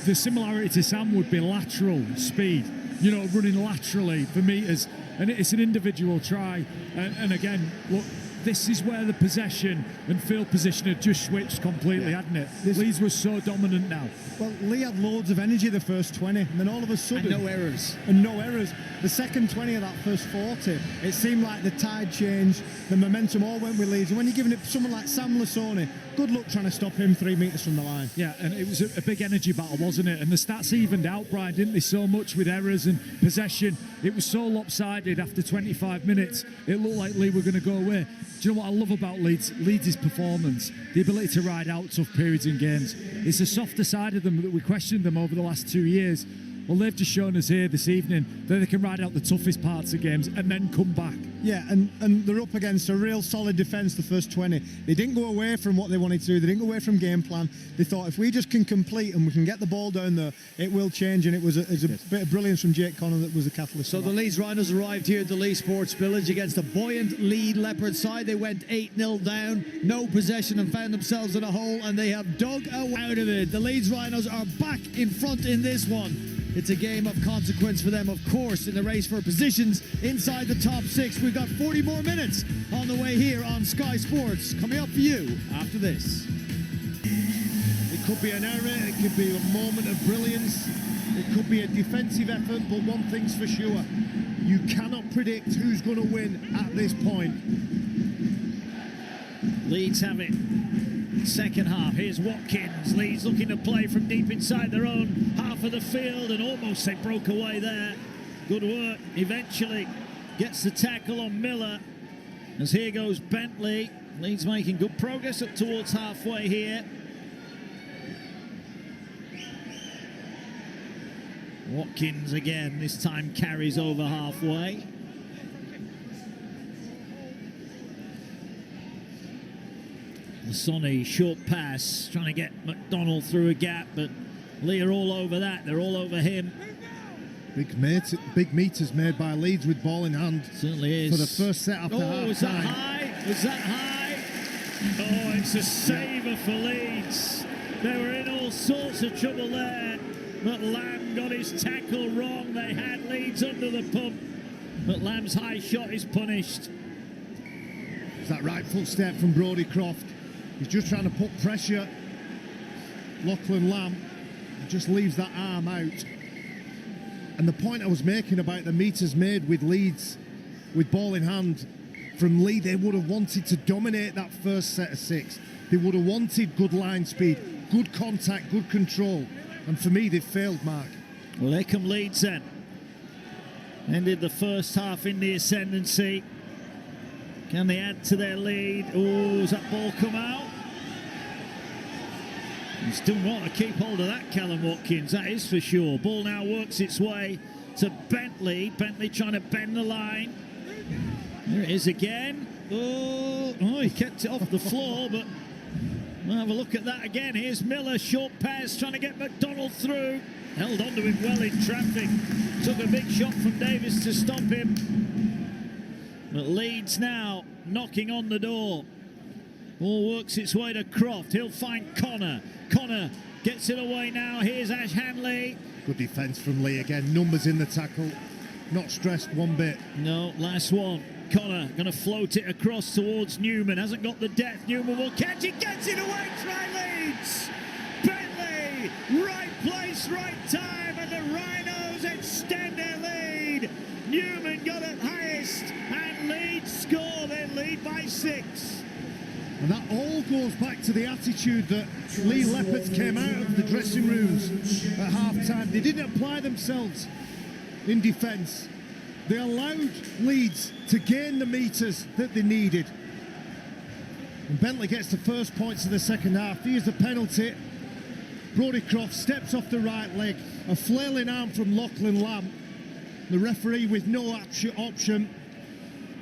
the similarity to Sam would be lateral speed. You know, running laterally for meters, and it's an individual try. And again, look, this is where the possession and field position had just switched completely, hadn't it? Leeds was so dominant now. Well, Leigh had loads of energy the first 20, and then all of a sudden... And no errors. And no errors. The second 20 of that first 40, it seemed like the tide changed, the momentum all went with Leeds. And when you're giving it someone like Sam Lasoni, good luck trying to stop him 3 metres from the line. Yeah, and it was a big energy battle, wasn't it? And the stats evened out, Brian, didn't they? So much with errors and possession. It was so lopsided after 25 minutes. It looked like Leigh were going to go away. Do you know what I love about Leeds? Leeds' performance, the ability to ride out tough periods in games. It's the softer side of them that we questioned them over the last 2 years. Well, they've just shown us here this evening that they can ride out the toughest parts of games and then come back. Yeah, and they're up against a real solid defence the first 20. They didn't go away from what they wanted to do. They didn't go away from game plan. They thought if we just can complete and we can get the ball down there, it will change. And it was a bit of brilliance from Jake Connor that was the catalyst. So the Leeds Rhinos arrived here at the Leigh Sports Village against a buoyant Leigh Leopards side. They went 8-0 down, no possession, and found themselves in a hole, and they have dug out of it. The Leeds Rhinos are back in front in this one. It's a game of consequence for them, of course, in the race for positions inside the top 6. We've got 40 more minutes on the way here on Sky Sports. Coming up for you after this. It could be an error, it could be a moment of brilliance, it could be a defensive effort, but one thing's for sure, you cannot predict who's going to win at this point. Leeds have it. Second half, here's Watkins. Leeds looking to play from deep inside their own half of the field, and almost they broke away there. Good work. Eventually gets the tackle on Miller, as here goes Bentley. Leeds making good progress up towards halfway here. Watkins again, this time carries over halfway. Sonny, short pass, trying to get McDonald through a gap, but Leigh are all over that. They're all over him. Big meters made by Leeds with ball in hand. Certainly is. For the first set after half time. Was that high? Was that high? Oh, it's a saver for Leeds. They were in all sorts of trouble there, but Lamb got his tackle wrong. They had Leeds under the pump, but Lamb's high shot is punished. It's that right foot step from Brodie Croft. He's just trying to put pressure. Lachlan Lamb just leaves that arm out. And the point I was making about the meters made with Leeds, with ball in hand, from Leigh, they would have wanted to dominate that first set of 6. They would have wanted good line speed, good contact, good control. And for me, they've failed, Mark. Well, here come Leeds then. Ended the first half in the ascendancy. Can they add to their lead? Oh, has that ball come out? You still want to keep hold of that, Callum Watkins, that is for sure. Ball now works its way to Bentley. Bentley trying to bend the line. There it is again. Oh, he kept it off the floor, but we'll have a look at that again. Here's Miller, short pass, trying to get McDonald through. Held onto him well in traffic. Took a big shot from Davis to stop him. But Leeds now knocking on the door. Ball works its way to Croft. He'll find Connor. Connor gets it away now. Here's Ash Hanley. Good defence from Leigh again. Numbers in the tackle. Not stressed one bit. No, last one. Connor going to float it across towards Newman. Hasn't got the depth. Newman will catch it. Gets it away. Try Leeds. Bentley. Right place, right time. And the Rhinos extend their lead. Newman got it highest. And Leeds score. They lead by 6. And that all goes back to the attitude that Leigh Leopards came out of the dressing rooms at half-time. They didn't apply themselves in defence. They allowed Leeds to gain the meters that they needed. And Bentley gets the first points of the second half. Here's the penalty. Brodie Croft steps off the right leg. A flailing arm from Lachlan Lamb. The referee with no option.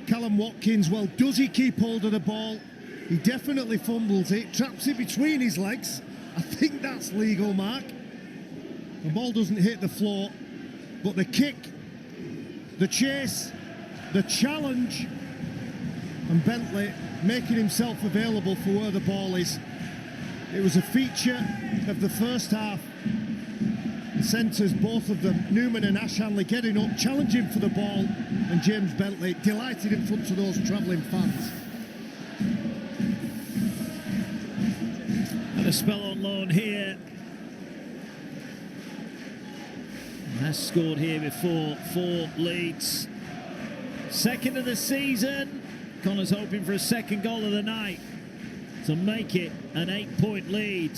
Callum Watkins, well, does he keep hold of the ball? He definitely fumbles it, traps it between his legs. I think that's legal, Mark. The ball doesn't hit the floor, but the kick, the chase, the challenge, and Bentley making himself available for where the ball is. It was a feature of the first half. The centres, both of them, Newman and Ash Hanley, getting up, challenging for the ball, and James Bentley delighted in front of those travelling fans. And a spell on loan here. Has scored here before for Leeds. Second of the season. Connor's hoping for a second goal of the night to make it an 8-point lead.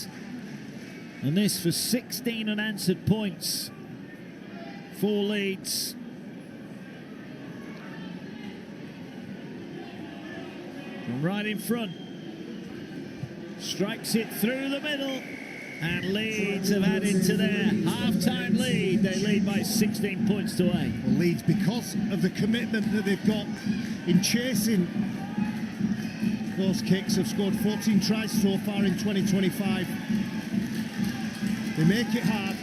And this for 16 unanswered points for Leeds. From right in front. Strikes it through the middle. And Leeds have added to their half-time lead. They lead by 16 points to 8. Well, Leeds, because of the commitment that they've got in chasing those kicks, have scored 14 tries so far in 2025. They make it hard.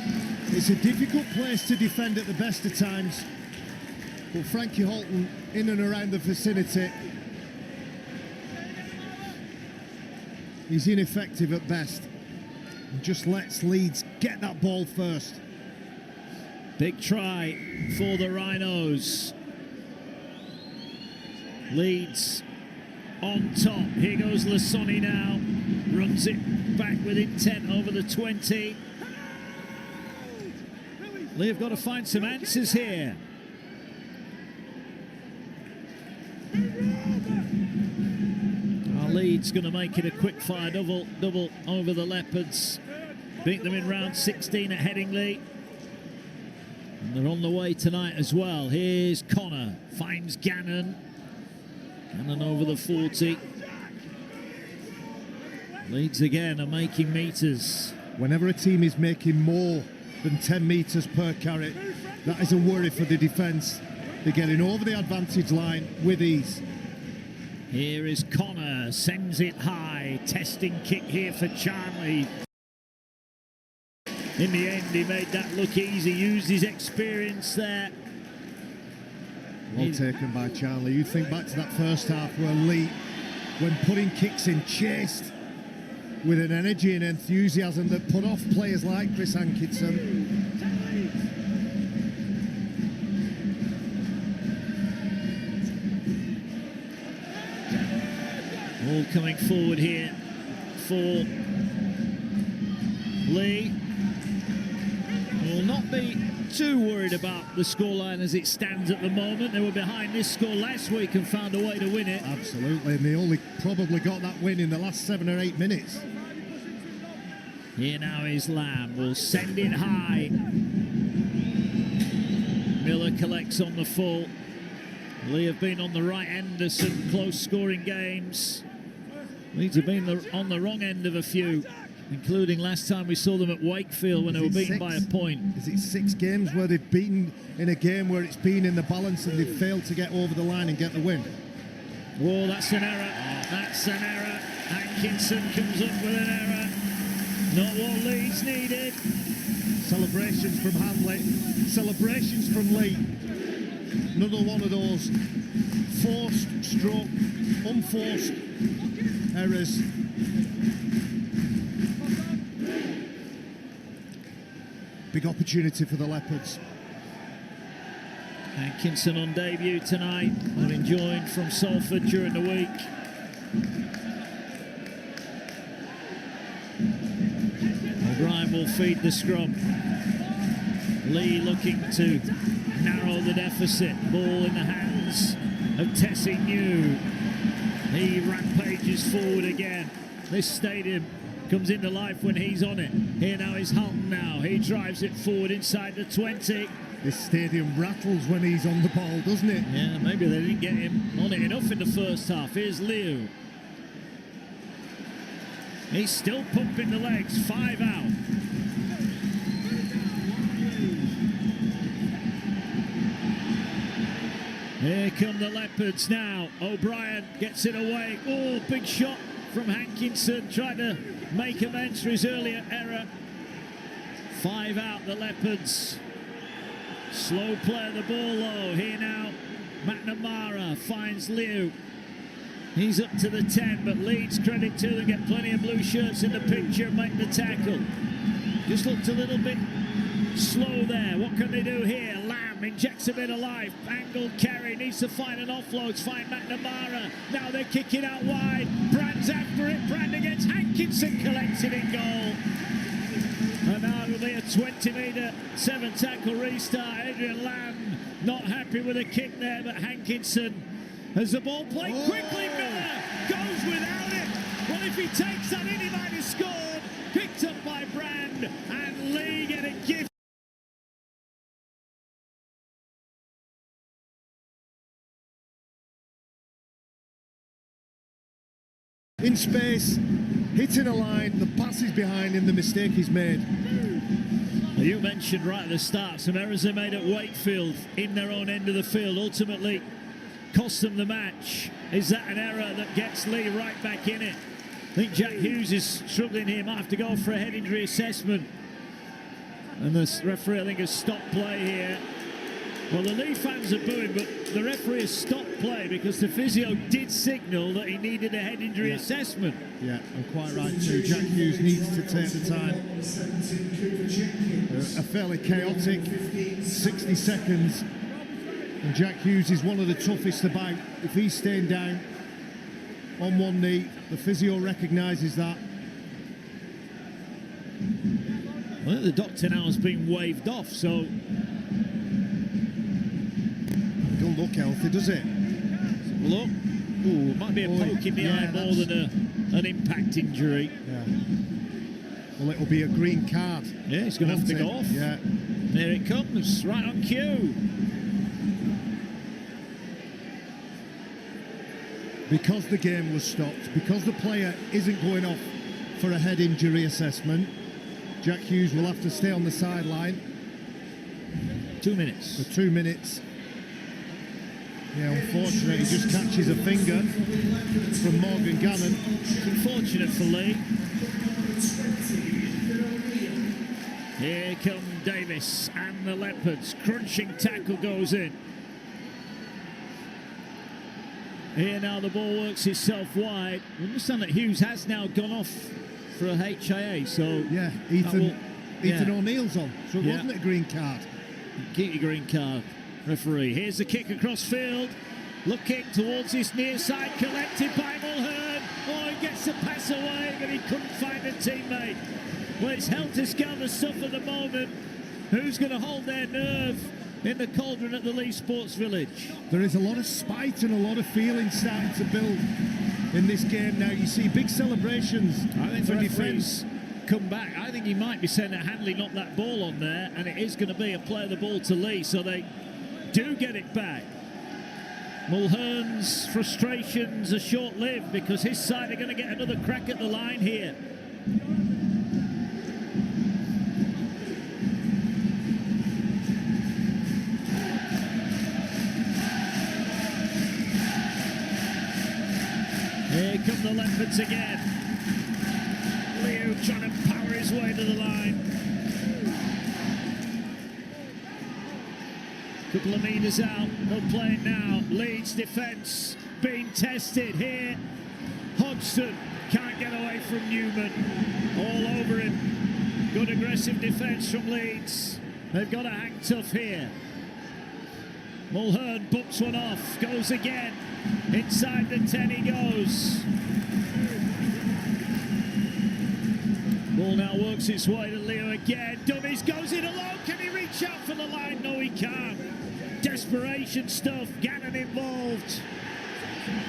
It's a difficult place to defend at the best of times. But Frankie Holton in and around the vicinity, he's ineffective at best. And just lets Leeds get that ball first. Big try for the Rhinos. Leeds on top. Here goes Lasoni now. Runs it back with intent over the 20. Leigh have got to find some answers here. Leeds going to make it a quick fire double over the Leopards. Beat them in round 16 at Headingley. And they're on the way tonight as well. Here's Connor, finds Gannon. Gannon over the 40. Leeds again are making meters. Whenever a team is making more than 10 metres per carry, that is a worry for the defence. They're getting over the advantage line with ease. Here is Connor, sends it high, testing kick here for Charlie. In the end, he made that look easy, used his experience there. Well taken by Charlie. You think back to that first half where Leigh, when putting kicks in, chased with an energy and enthusiasm that put off players like Chris Hankinson. All coming forward here for Leigh. Will not be too worried about the scoreline as it stands at the moment. They were behind this score last week and found a way to win it. Absolutely, and they only probably got that win in the last 7 or 8 minutes. Here now is Lamb, will send it high. Miller collects on the full. Leigh have been on the right end of some close scoring games. Leeds have been on the wrong end of a few, including last time we saw them at Wakefield when they were beaten by a point. Is it 6 games where they've beaten in a game where it's been in the balance and they've failed to get over the line and get the win? Whoa, that's an error. That's an error. Hankinson comes up with an error. Not what Leeds needed. Celebrations from Hanley. Celebrations from Leigh. Another one of those forced stroke, unforced errors. Big opportunity for the Leopards. Hankinson on debut tonight, having joined from Salford during the week. O'Brien will feed the scrum. Leigh looking to narrow the deficit. Ball in the hands of Tessie New. He rampages forward again. This stadium comes into life when he's on it. Here now is Hulton now. He drives it forward inside the 20. This stadium rattles when he's on the ball, doesn't it? Yeah, maybe they didn't get him on it enough in the first half. Here's Liu. He's still pumping the legs. 5 out. Here come the Leopards now. O'Brien gets it away. Oh, big shot from Hankinson. Trying to make amends for his earlier error. 5 out, the Leopards. Slow play of the ball low. Here now McNamara finds Liu. He's up to the 10, but Leeds, credit to them, get plenty of blue shirts in the picture and make the tackle. Just looked a little bit slow there. What can they do here? Lamb injects a bit of life. Angled carry, needs to find an offload, find McNamara. Now they're kicking out wide. Brand's after it. Brand against Hankinson, collects it in goal. And now it'll be a 20-metre 7-tackle restart. Adrian Lamb not happy with a kick there, but Hankinson has the ball played quickly. Miller goes without it. Well, if he takes that in, he might have scored. Picked up by Brand, and Leigh get a gift. In space, hitting a line, the pass is behind him, the mistake he's made. You mentioned right at the start some errors they made at Wakefield in their own end of the field, ultimately cost them the match. Is that an error that gets Leigh right back in it? I think Jack Hughes is struggling here, might have to go for a head injury assessment. And the referee, I think, has stopped play here. Well, the Leigh fans are booing, but the referee has stopped play because the physio did signal that he needed a head injury assessment. Yeah, and quite right too. Jack Hughes needs to take the time. A fairly chaotic 60 seconds. And Jack Hughes is one of the toughest to bite. If he's staying down on one knee, the physio recognises that. I think the doctor now has been waved off, so Don't look healthy, does it? look. Ooh, it might be a poke in the eye more than an impact injury. Yeah. Well, it'll be a green card. Yeah, he's going to have to go off. Yeah. There it comes, right on cue. Because the game was stopped, because the player isn't going off for a head injury assessment, Jack Hughes will have to stay on the sideline 2 minutes. for 2 minutes. Yeah, unfortunately, he just catches a finger from Morgan Gannon. It's unfortunate for Leigh. Here come Davis and the Leopards. Crunching tackle goes in. Here now the ball works itself wide. We understand that Hughes has now gone off for a HIA, so Yeah, Ethan O'Neill's on, so it wasn't a green card. Keep your green card, referee. Here's the kick across field. Look kick towards his near side, collected by Mulhern. Oh, he gets the pass away, but he couldn't find a teammate. Well, it's helter-skelter stuff at the moment. Who's going to hold their nerve in the cauldron at the Leigh Sports Village? There is a lot of spite and a lot of feeling starting to build in this game now. You see big celebrations I think for the defence. come back. I think he might be saying that Handley knocked that ball on there, and it is going to be a play of the ball to Leigh, so they do get it back. Mulhern's frustrations are short-lived because his side are going to get another crack at the line here. Here come the Leopards again. Liu trying to power his way to the line. Couple of metres out, they'll play it now. Leeds defence being tested here. Hodgson can't get away from Newman. All over him. Good aggressive defence from Leeds. They've got to hang tough here. Mulhern bumps one off, goes again. Inside the 10 he goes. Ball now works its way to Leo again. Dummies goes in alone. Can he reach out for the line? No, he can't. Desperation stuff. Gannon involved.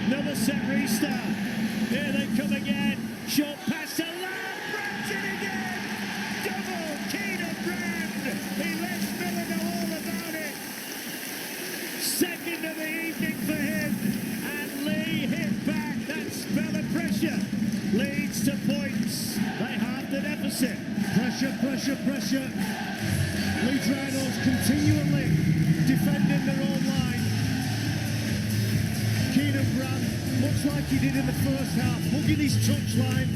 Another set restart. Here they come again. Short pass to Lamb. Brand's in again. Double Keenan Brand. He lets Miller know all about it. Second of the evening for him. And Leigh hit back. That spell of pressure leads to points. They halve the deficit. Pressure, pressure, pressure. Leeds Rhinos continually defending their own line. Keenan Brand, much like he did in the first half, hugging his touchline,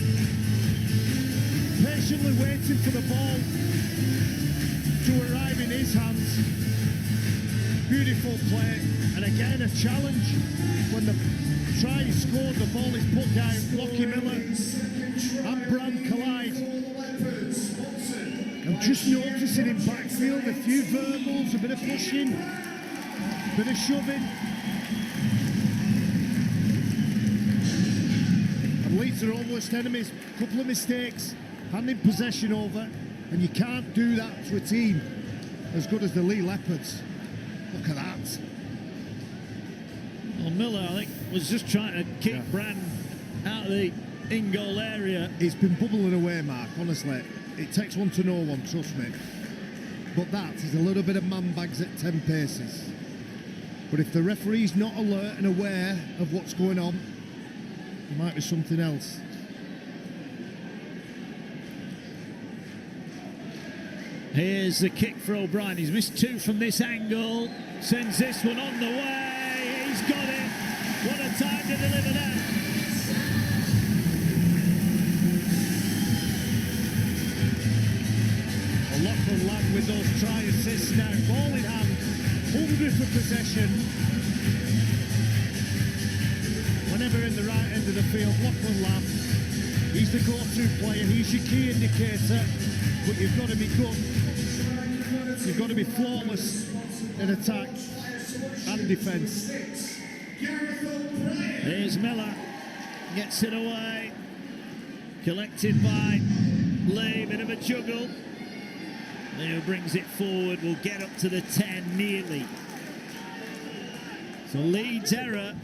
patiently waiting for the ball to arrive in his hands beautiful play, and again a challenge. When the try is scored, the ball is put down. Lockie Miller and Brand collide. I'm just noticing in backfield a few verbals, a bit of pushing, a bit of shoving. And Leeds are almost enemies. A couple of mistakes, handing possession over, and you can't do that to a team as good as the Leigh Leopards. Look at that. Well, Miller, I think, was just trying to keep Brand out of the in-goal area. It's been bubbling away, Mark, honestly. It takes one to know one, trust me. But that is a little bit of man bags at 10 paces. But if the referee's not alert and aware of what's going on, it might be something else. Here's the kick for O'Brien. He's missed 2 from this angle. Sends this one on the way. He's got it. What a time to deliver that. A Lachlan Lamb with those try assists now. Ball in hand. Hungry for possession. Whenever in the right end of the field, Lachlan Lamb, he's the go-to player. He's your key indicator. But you've got to be good. You've got to be flawless in attack and defence. Here's Miller. Gets it away. Collected by Leigh. Bit of a juggle. Leo brings it forward. Will get up to the 10 nearly. So Leeds' error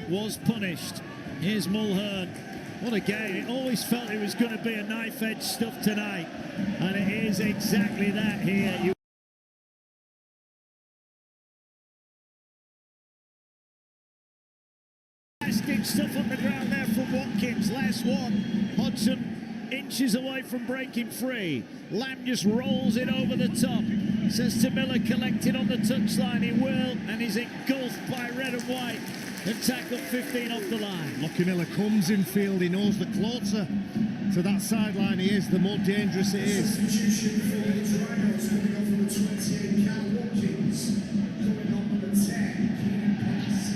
was punished. Here's Mulhern. What a game. It always felt it was going to be a knife-edge stuff tonight. And it is exactly that here. Fantastic stuff on the ground there from Watkins. Last one. Hodgson inches away from breaking free. Lamb just rolls it over the top. Says to Miller, collected on the touchline. He will, and he's engulfed by red and white. And tackled 15 off the line. Lockie Miller comes in field. He knows the closer to that sideline he is, the more dangerous it is.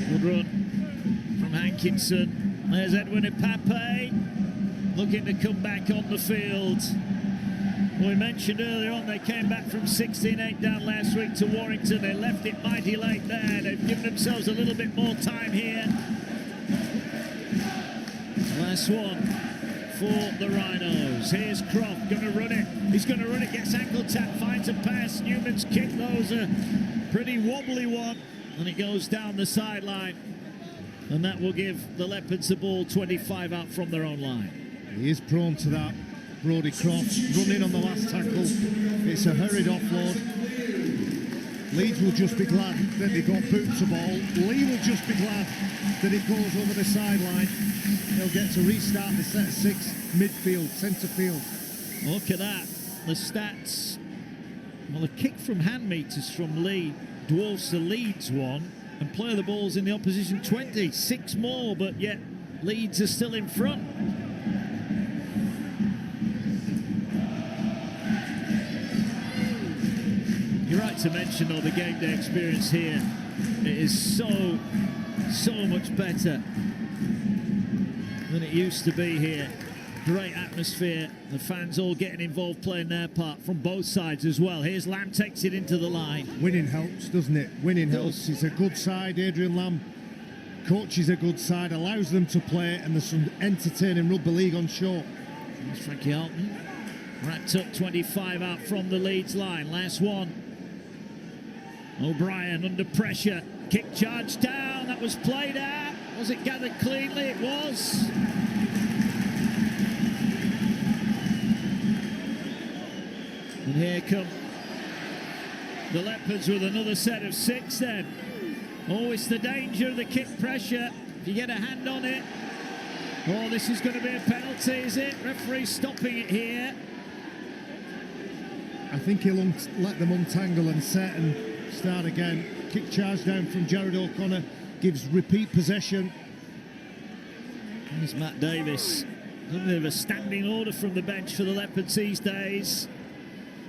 Good run from Hankinson. There's Edwin Ipape looking to come back on the field. We mentioned earlier on they came back from 16-8 down last week to Warrington. They left it mighty late there. They've given themselves a little bit more time here. Last one for the Rhinos. Here's Croft, going to run it. He's going to run it, gets ankle tap, finds a pass. Newman's kick, those a pretty wobbly one. And it goes down the sideline. And that will give the Leopards the ball 25 out from their own line. He is prone to that. Brodie Croft running on the last tackle. It's a hurried offload. Leeds will just be glad that they got boot to ball. Leigh will just be glad that it goes over the sideline. They'll get to restart the set 6 midfield, centre field. Look at that. The stats. Well, the kick from hand meters from Leigh dwarfs the Leeds one, and play the balls in the opposition 20. 6 more, but yet Leeds are still in front. You're right to mention, though, the game day experience here. It is so much better than it used to be here. Great atmosphere. The fans all getting involved, playing their part from both sides as well. Here's Lamb, takes it into the line. Winning helps, doesn't it? Winning helps. It's a good side. Adrian Lamb coaches a good side, allows them to play, and there's some entertaining rugby league on show. There's Frankie Alton. Wrapped up 25 out from the Leeds line. Last one. O'Brien under pressure. Kick charge down. That was played out. Was it gathered cleanly? It was. And here come the Leopards with another set of 6 then. Always the danger of the kick pressure. If you get a hand on it. Oh, this is going to be a penalty, is it? Referee stopping it here. I think he'll let them untangle and set and start again. Kick charge down from Jared O'Connor. Gives repeat possession. Here's Matt Davis. A bit of a standing order from the bench for the Leopards these days.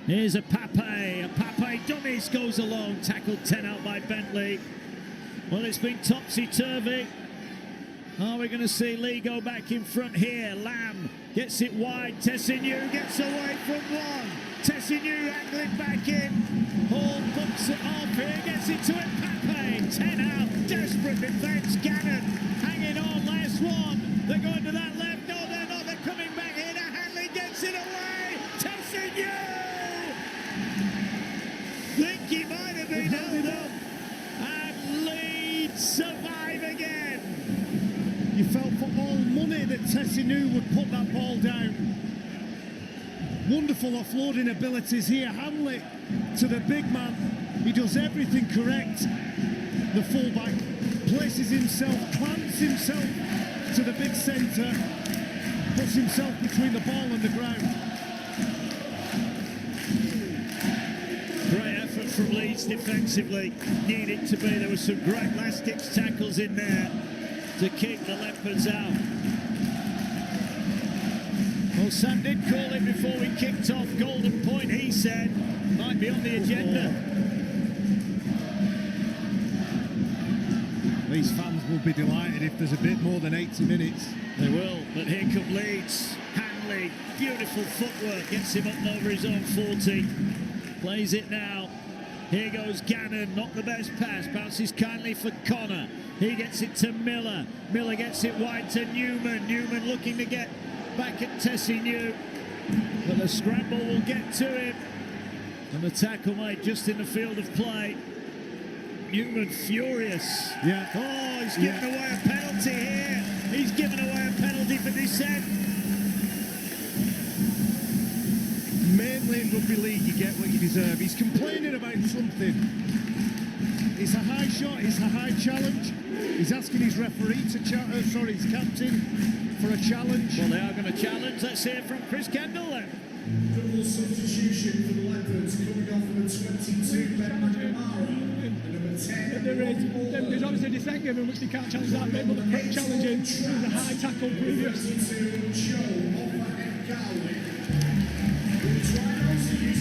Here's a Pape dummies, goes along, tackled 10 out by Bentley. Well, it's been topsy-turvy. Are we going to see Leigh go back in front here? Lamb gets it wide, Tessinu gets away from one. Tessinu angling back in. Hall bumps it off here, gets it to it, Pape, 10 out, desperate defence, Gannon hanging on, last one. They're going to that left, no they're not, they're coming back here, Hanley gets it away, Tessinu! Think he might have been held up, and Leeds survive again. You felt for all money that Tessinu would put that ball down. Wonderful offloading abilities here. Hamlet to the big man. He does everything correct. The fullback places himself, clamps himself to the big centre, puts himself between the ball and the ground. Great effort from Leeds defensively. Needed to be. There were some great last-ditch tackles in there to kick the Leopards out. Well, Sam did call it before we kicked off. Golden point, he said, might be on the agenda. These fans will be delighted if there's a bit more than 80 minutes. They will, but here come Leeds. Hanley, beautiful footwork, gets him up and over his own 40. Plays it now. Here goes Gannon, not the best pass, bounces kindly for Connor. He gets it to Miller. Miller gets it wide to Newman. Newman looking to get back at Tessinu. But the scramble will get to him. And the tackle made just in the field of play. Newman furious. Yeah. Oh, he's giving away a penalty here. He's giving away a penalty for dissent. Mainly in Rugby League, you get what you deserve. He's complaining about something. It's a high shot, it's a high challenge. He's asking his referee to his captain for a challenge. Well, they are going to challenge. Let's hear from Chris Kendall then. Double substitution for the Leopards, coming off number 22, Ben McNamara, and number 10. There's obviously a dissent given which they can't challenge that bit, but the quick challenging was a high tackle previous.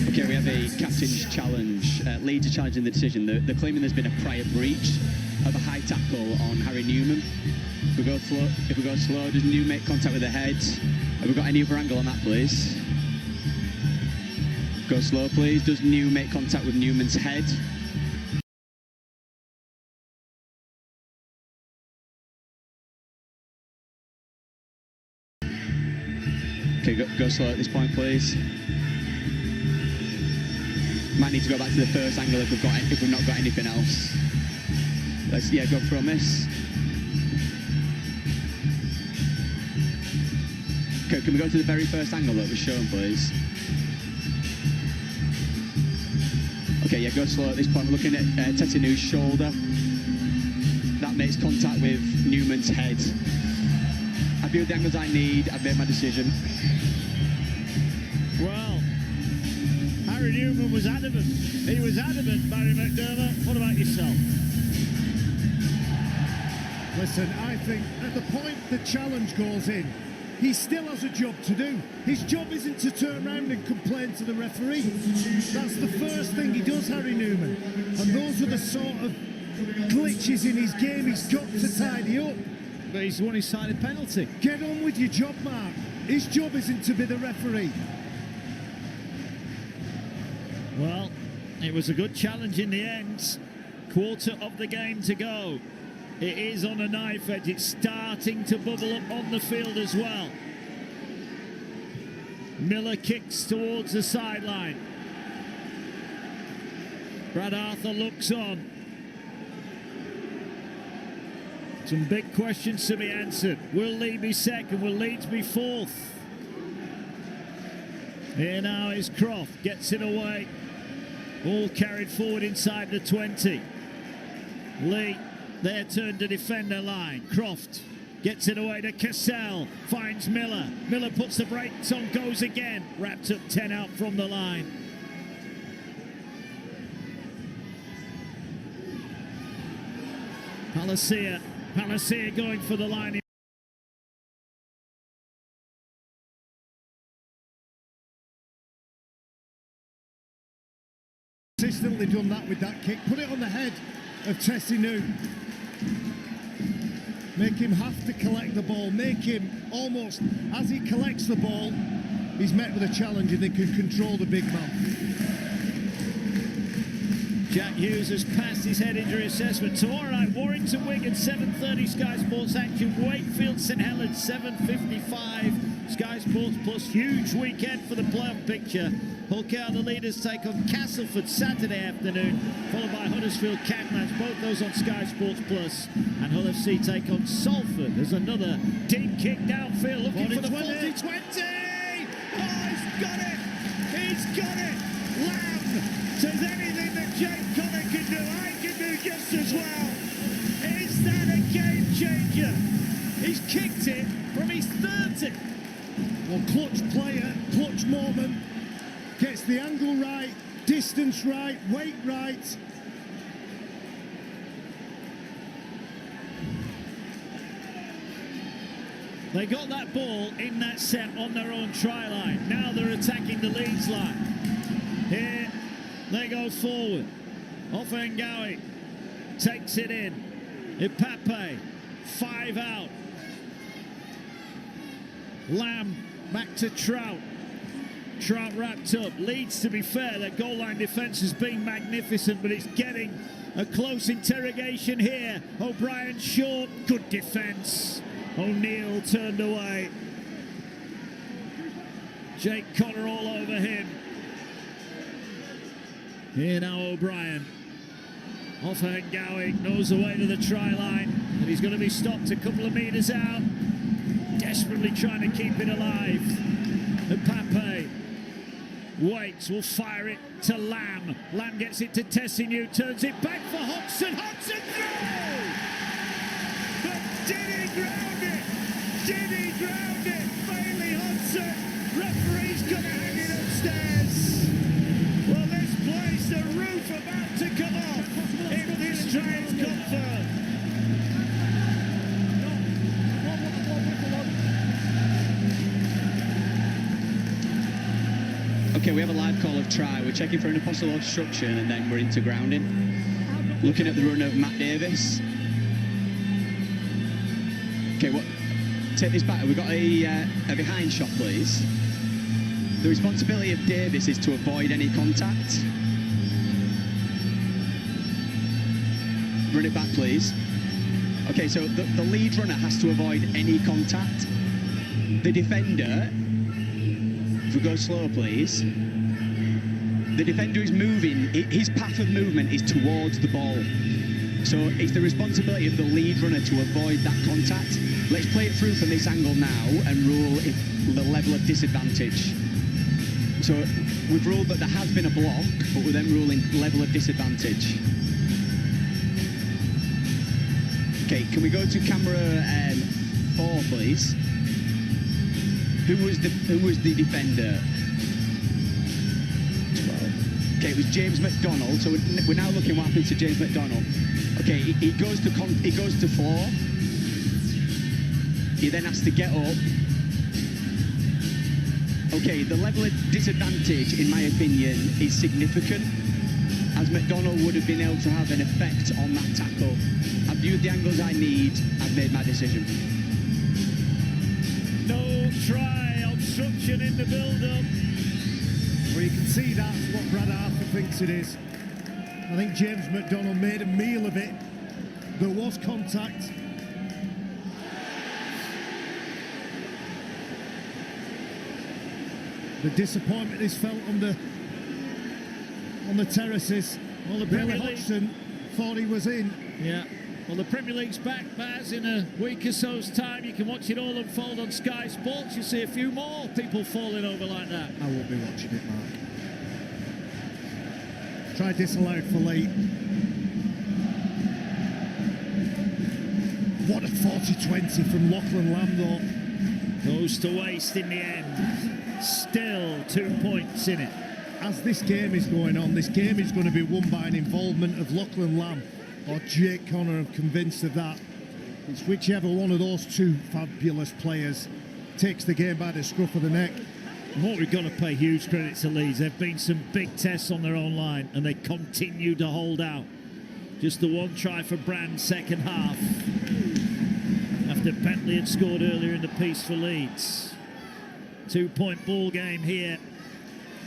Okay, we have a captain's challenge. Leeds are challenging the decision. They're claiming there's been a prior breach of a high tackle on Harry Newman. If we go slow, does Newman make contact with the head? Have we got any other angle on that, please? Go slow, please. Does Newman make contact with Newman's head? Okay, go slow at this point, please. Might need to go back to the first angle if we've not got anything else. Yeah, go from this. Okay, can we go to the very first angle that was shown, please? Okay, yeah, go slow at this point. We're looking at Tessinu's shoulder. That makes contact with Newman's head. I've viewed the angles I need. I've made my decision. Well, Harry Newman was adamant. He was adamant, Barry McDermott. What about yourself? Listen, I think at the point the challenge goes in, he still has a job to do. His job isn't to turn around and complain to the referee. That's the first thing he does, Harry Newman. And those are the sort of glitches in his game he's got to tidy up. But he's won his side a penalty. Get on with your job, Mark. His job isn't to be the referee. Well, it was a good challenge in the end. Quarter of the game to go. It is on a knife edge. It's starting to bubble up on the field as well. Miller kicks towards the sideline. Brad Arthur looks on. Some big questions to be answered. Will Leigh be second? Will Leeds be fourth? Here now is Croft. Gets it away. All carried forward inside the 20. Leigh, their turn to defend their line. Croft gets it away to Cassell. Finds Miller. Miller puts the brakes on, goes again. Wrapped up 10 out from the line. Palacia going for the line. consistently done that with that kick. Put it on the head of Tessinu. Make him have to collect the ball. Make him almost, as he collects the ball, he's met with a challenge and they can control the big man. Jack Hughes has passed his head injury assessment. Tomorrow night, Warrington Wigan, 7:30 Sky Sports action. Wakefield St Helens, 7:55 Sky Sports Plus. Huge weekend for the playoff picture. Hull KR, the leaders, take on Castleford Saturday afternoon, followed by Huddersfield Cacklands, both those on Sky Sports Plus. And Hull FC take on Salford. There's another deep kick downfield, looking for the 40-20. Oh, he's got it! He's got it! Lamb says anything that Jake Connor can do, I can do just as well. Is that a game changer? He's kicked it from his 30. Well, clutch player, clutch moment. Gets the angle right, distance right, weight right. They got that ball in that set on their own try line. Now they're attacking the Leeds line. Here they go forward. Offengawi takes it in. Ipape, 5 out. Lamb back to Trout. Trout wrapped up. Leeds, to be fair, their goal line defence has been magnificent, but it's getting a close interrogation here. O'Brien short, good defence. O'Neill turned away. Jake Connor all over him. Here now O'Brien. Offengawi knows the way to the try line, and he's going to be stopped a couple of metres out. Desperately trying to keep it alive. Ipape waits, will fire it to Lamb. Lamb gets it to Tessinu, turns it back for Hodgson. Hodgson through! But did he ground it? Did he ground it? Bailey Hodgson. Referee's gonna hang it upstairs. Well, this place, the roof about to come off if this try is confirmed. Okay, we have a live call of try. We're checking for an possible obstruction and then we're into grounding. Looking at the run of Matt Davis. Okay, take this back. We've got a behind shot, please. The responsibility of Davis is to avoid any contact. Run it back, please. Okay, so the lead runner has to avoid any contact. The defender, if we go slow, please. The defender is moving, his path of movement is towards the ball. So it's the responsibility of the lead runner to avoid that contact. Let's play it through from this angle now and rule the level of disadvantage. So we've ruled that there has been a block, but we're then ruling level of disadvantage. Okay, can we go to camera 4, please? Who was the defender? 12. Okay, it was James McDonald. So we're now looking what happened to James McDonald. Okay, he goes to floor. He then has to get up. Okay, the level of disadvantage, in my opinion, is significant, as McDonald would have been able to have an effect on that tackle. I've viewed the angles I need. I've made my decision. No try, obstruction in the build-up. Well, you can see that's what Brad Arthur thinks it is. I think James McDonald made a meal of it. There was contact. The disappointment is felt on the terraces. Well, the Bailey Premier League Hodgson thought he was in. Yeah. Well, the Premier League's back, Baz, in a week or so's time. You can watch it all unfold on Sky Sports. You'll see a few more people falling over like that. I won't be watching it, Mark. Try disallowed for Leigh. What a 40-20 from Lachlan Lamb, though. Goes to waste in the end. Still 2 points in it. As this game is going on, this game is going to be won by an involvement of Lachlan Lamb or Jake Connor. I'm convinced of that. It's whichever one of those two fabulous players takes the game by the scruff of the neck. And what we've got to pay huge credit to Leeds. They've been some big tests on their own line, and they continue to hold out. Just the one try for Brand second half, after Bentley had scored earlier in the piece for Leeds. 2-point ball game here,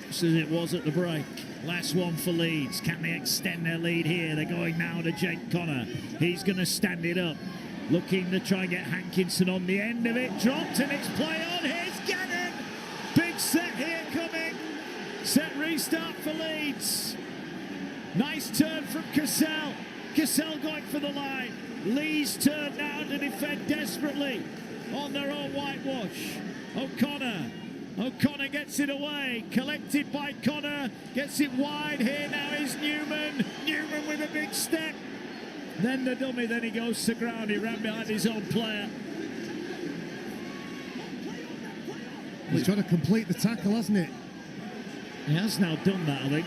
just as it was at the break. Last one for Leeds. Can they extend their lead here? They're going now to Jake Connor. He's going to stand it up, looking to try and get Hankinson on the end of it. Dropped, and it's play on. Here's Gannon. Big set here coming. Set restart for Leeds. Nice turn from Cassell. Cassell going for the line. Lee's turn now to defend desperately on their own whitewash. O'Connor gets it away. Collected by Connor. Gets it wide. Here now is Newman. Newman with a big step. Then the dummy. Then he goes to ground. He ran behind his own player. He's trying to complete the tackle, hasn't it? He has now done that, I think.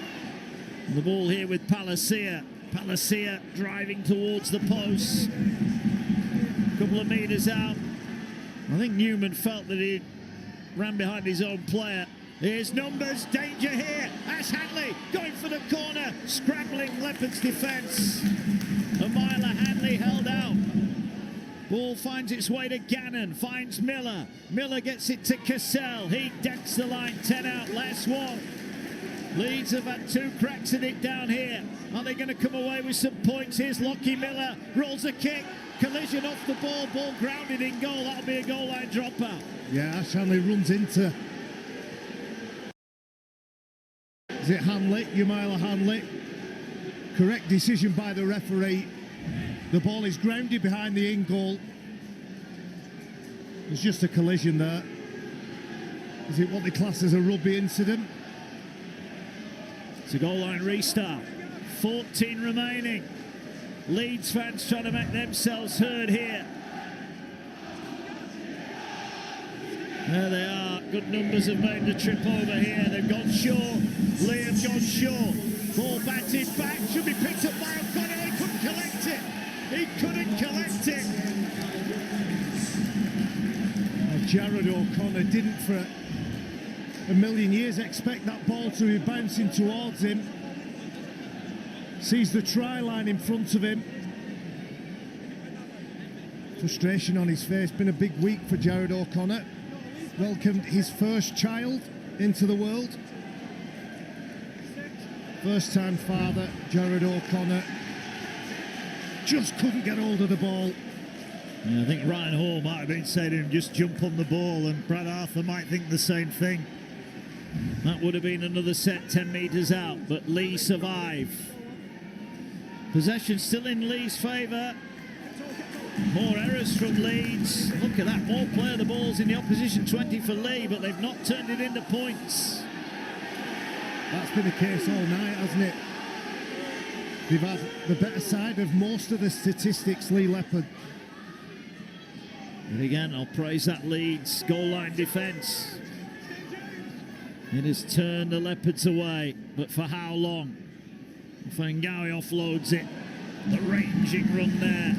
The ball here with Palacia. Palacia driving towards the post. Couple of metres out. I think Newman felt that he ran behind his own player. Here's numbers. Danger here. Ash Hanley going for the corner. Scrambling Leopards defence. Amila Hanley held out. Ball finds its way to Gannon. Finds Miller. Miller gets it to Cassell. He dents the line. 10 out. Last one. Leeds have had 2 cracks at it down here. Are they going to come away with some points? Here's Lockie Miller. Rolls a kick. Collision off the ball. Ball grounded in goal. That'll be a goal line dropout. Yeah, Ash Hanley runs into... Is it Hanley? Yamila Hanley. Correct decision by the referee. The ball is grounded behind the in goal. There's just a collision there. Is it what they class as a rugby incident? It's a goal line restart. 14 remaining. Leeds fans trying to make themselves heard here. There they are. Good numbers have made the trip over here. They've gone short. Leigh have gone short. Ball batted back. Should be picked up by O'Connor. He couldn't collect it. He couldn't collect it. Well, Jared O'Connor didn't for a million years expect that ball to be bouncing towards him. Sees the try line in front of him. Frustration on his face. Been a big week for Jared O'Connor. Welcomed his first child into the world. First time father, Jared O'Connor. Just couldn't get hold of the ball. Yeah, I think Ryan Hall might have been saying to him, just jump on the ball, and Brad Arthur might think the same thing. That would have been another set 10 metres out, but Leigh survive. Possession still in Leigh's favour. More errors from Leeds. Look at that, more play of the balls in the opposition 20 for Leigh, but they've not turned it into points. That's been the case all night, hasn't it? They've had the better side of most of the statistics, Leigh Leopard. And again, I'll praise that Leeds goal line defence. It has turned the Leopards away, but for how long? Fangawi offloads it. The ranging run there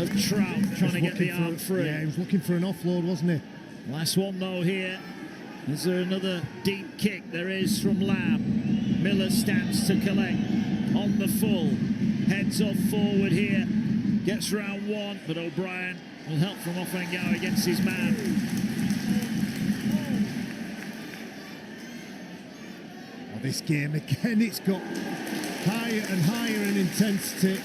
of Trout trying to get the arm free. Yeah, he was looking for an offload, wasn't he? Last one though here. Is there another deep kick? There is from Lamb. Miller stands to collect on the full. Heads off forward here. Gets round one, but O'Brien with help from Offengow against his man. Oh, this game again, it's got higher and higher in intensity.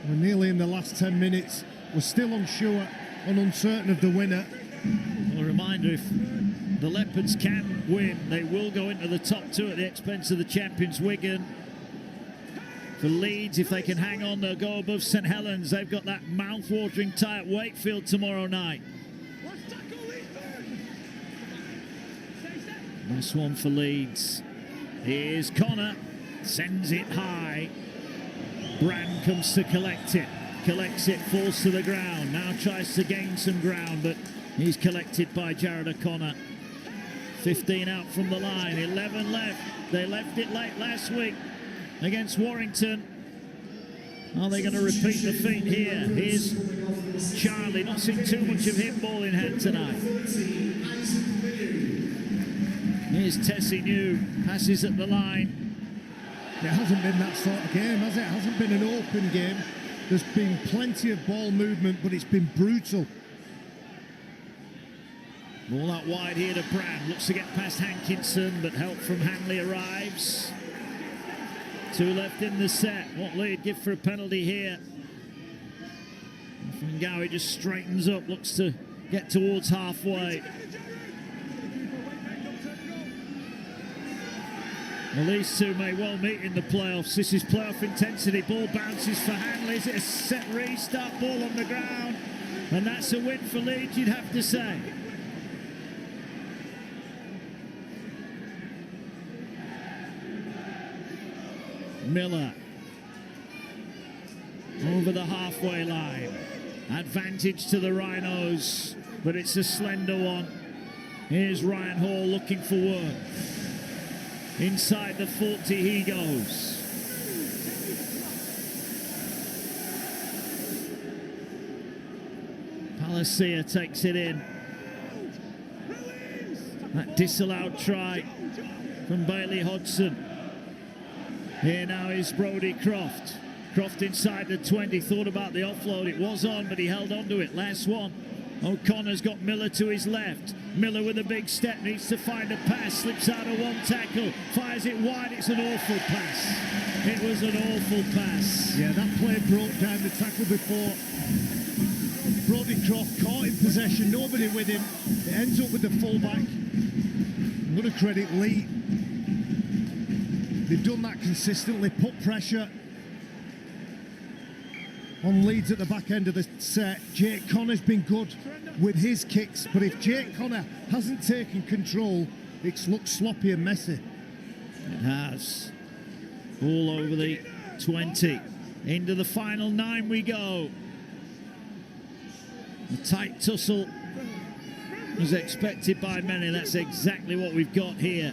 We're nearly in the last 10 minutes. We're still unsure and uncertain of the winner. Well, a reminder, if the Leopards can win, they will go into the top 2 at the expense of the champions Wigan. For Leeds, if they can hang on, they'll go above St Helens. They've got that mouth-watering tie at Wakefield tomorrow night. Nice one for Leeds. Here's Connor, sends it high. Brand comes to collect it, collects it, falls to the ground. Now tries to gain some ground, but he's collected by Jared O'Connor. 15 out from the line, 11 left. They left it late last week against Warrington. Are they going to repeat the feat here? Here's Charlie, not seen too much of him ball in hand tonight. Here's Tessie New, passes at the line. It hasn't been that sort of game, has it? It hasn't been an open game. There's been plenty of ball movement, but it's been brutal. Ball out wide here to Brand. Looks to get past Hankinson, but help from Hanley arrives. 2 left in the set. What lead give for a penalty here? Fingawi just straightens up, looks to get towards halfway. Well, these two may well meet in the playoffs. This is playoff intensity. Ball bounces for Hanley. Is it a set restart? Ball on the ground. And that's a win for Leeds, you'd have to say. Miller over the halfway line. Advantage to the Rhinos, but it's a slender one. Here's Ryan Hall looking for work. Inside the 40 he goes. Palacia takes it in. That disallowed try from Bailey Hodgson. Here now is Brodie Croft. Croft inside the 20, thought about the offload. It was on, but he held on to it. Last one. O'Connor's got Miller to his left. Miller with a big step, needs to find a pass, slips out of one tackle, fires it wide. It's an awful pass. It was an awful pass. Yeah, that play broke down the tackle before. Brodie Croft caught in possession, nobody with him. It ends up with the fullback. I'm going to credit Lee. They've done that consistently, put pressure on Leeds at the back end of the set. Jake Connor's been good with his kicks, but if Jake Connor hasn't taken control, it's looked sloppy and messy. It has. All over the 20. Into the final 9 we go. A tight tussle was expected by many. That's exactly what we've got here.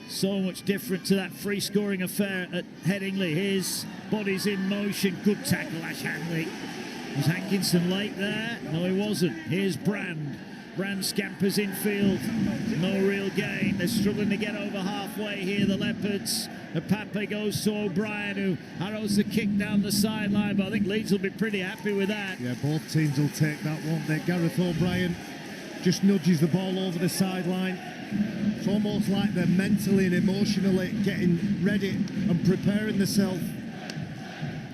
So much different to that free scoring affair at Headingley. His body's in motion. Good tackle, Ash Hanley. Was Hankinson late there? No, he wasn't. Here's Brand. Brand scampers infield. No real gain. They're struggling to get over halfway here, the Leopards. Pape goes to O'Brien, who arrows the kick down the sideline, but I think Leeds will be pretty happy with that. Yeah, both teams will take that one. Gareth O'Brien just nudges the ball over the sideline. It's almost like they're mentally and emotionally getting ready and preparing themselves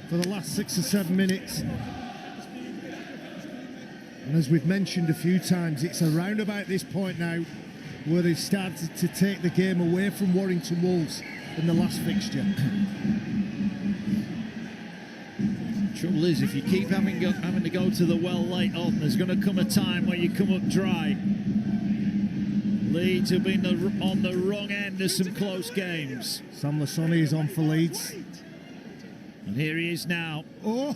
for the last 6 or 7 minutes. And as we've mentioned a few times, it's around about this point now where they've started to take the game away from Warrington Wolves in the last fixture. Trouble is, if you keep having to go to the well late on, there's going to come a time where you come up dry. Leeds have been on the wrong end of some close games. Sam Lasoni is on for Leeds. And here he is now. Oh,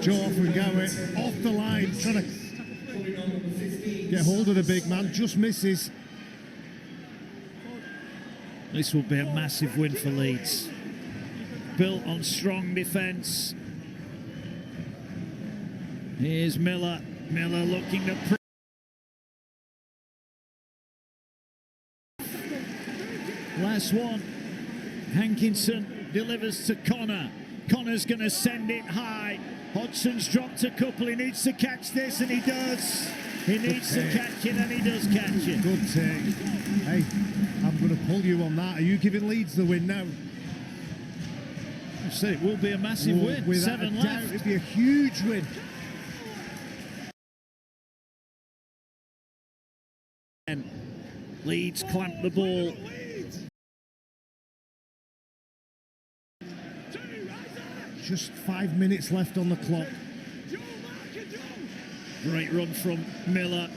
Joe Fingawi off the line, trying to get hold of the big man, just misses. This will be a massive win for Leeds. Built on strong defence. Here's Miller. Miller looking to last one. Hankinson delivers to Connor. Connor's going to send it high. Hodgson's dropped a couple. He needs to catch this, and he does. He needs to catch it, and he does catch it. Good take. Hey, I'm going to pull you on that. Are you giving Leeds the win now? I said it will be a massive win. Without 7 a doubt, left. it'd be a huge win. Leeds clamp the ball. Just 5 minutes left on the clock. Great run from Miller.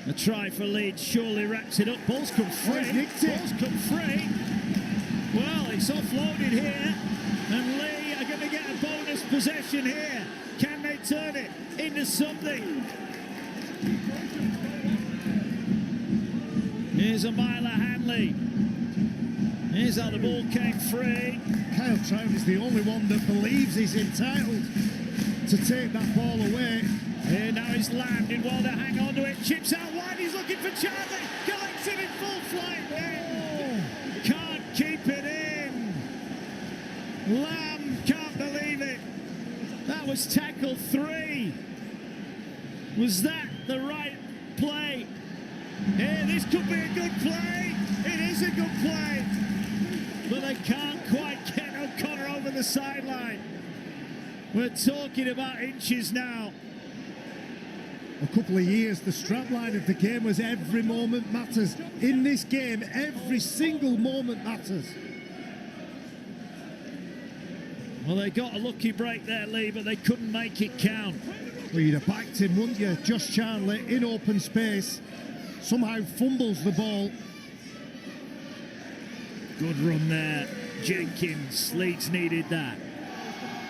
A try for Leeds, surely wraps it up. Ball's come free. Ball's come free. Well, it's offloaded here, and Leigh are going to get a bonus possession here. Can they turn it into something? Here's a Myla Hanley. Here's how the ball came free. Kyle Trout is the only one that believes he's entitled to take that ball away. Here now he's landed. Wilder hang on to it. Chips out wide. He's looking for Charlie. Collects it in full flight. Can't keep it in. Lamb can't believe it. That was tackle 3. Was that the right play? Here, this could be a good play. It is a good play. But they can't quite get O'Connor over the sideline. We're talking about inches now. A couple of years, the strapline of the game was every moment matters. In this game, every single moment matters. Well, they got a lucky break there, Lee, but they couldn't make it count. Well, you'd have backed him, wouldn't you? Josh Charnley in open space, somehow fumbles the ball. Good run there, Jenkins. Leeds needed that.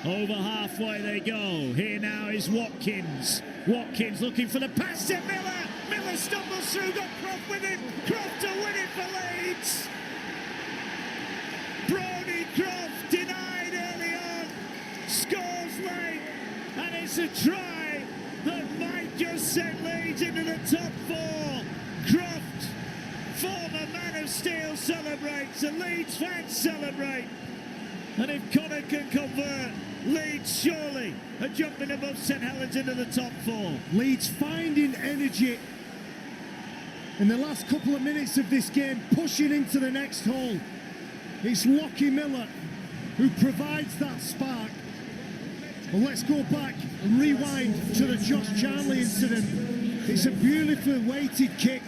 Over halfway they go. Here now is Watkins. Watkins looking for the pass to Miller. Miller stumbles through, got Croft with him. Croft to win it for Leeds. Brodie Croft denied early on. Scores late. And it's a try that might just send Leeds into the top 4. Croft, former Man of Steel, celebrates. And Leeds fans celebrate. And if Connor can convert, Leeds surely are jumping above St Helens into the top 4. Leeds finding energy in the last couple of minutes of this game, pushing into the next hole. It's Lockie Miller who provides that spark. Well, let's go back and rewind to the Josh Charnley incident. It's a beautifully weighted kick,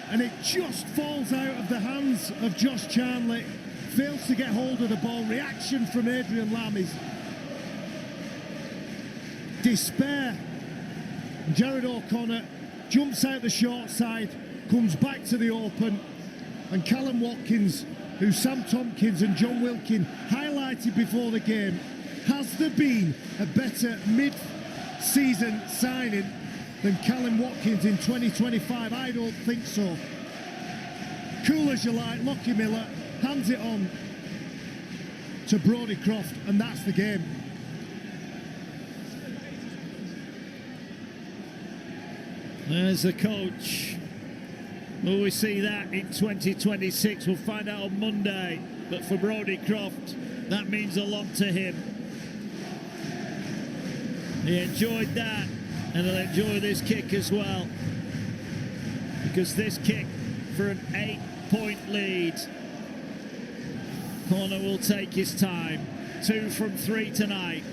and it just falls out of the hands of Josh Charnley. Fails to get hold of the ball. Reaction from Adrian Lamb is despair. And Jared O'Connor jumps out the short side, comes back to the open, and Callum Watkins, who Sam Tompkins and John Wilkin highlighted before the game, has there been a better mid-season signing than Callum Watkins in 2025? I don't think so. Cool as you like, Lockie Miller hands it on to Brodie Croft, and that's the game. There's the coach. Will we see that in 2026? We'll find out on Monday. But for Brodie Croft, that means a lot to him. He enjoyed that, and he'll enjoy this kick as well. Because this kick for an 8-point lead. Corner will take his time. 2 from 3 tonight.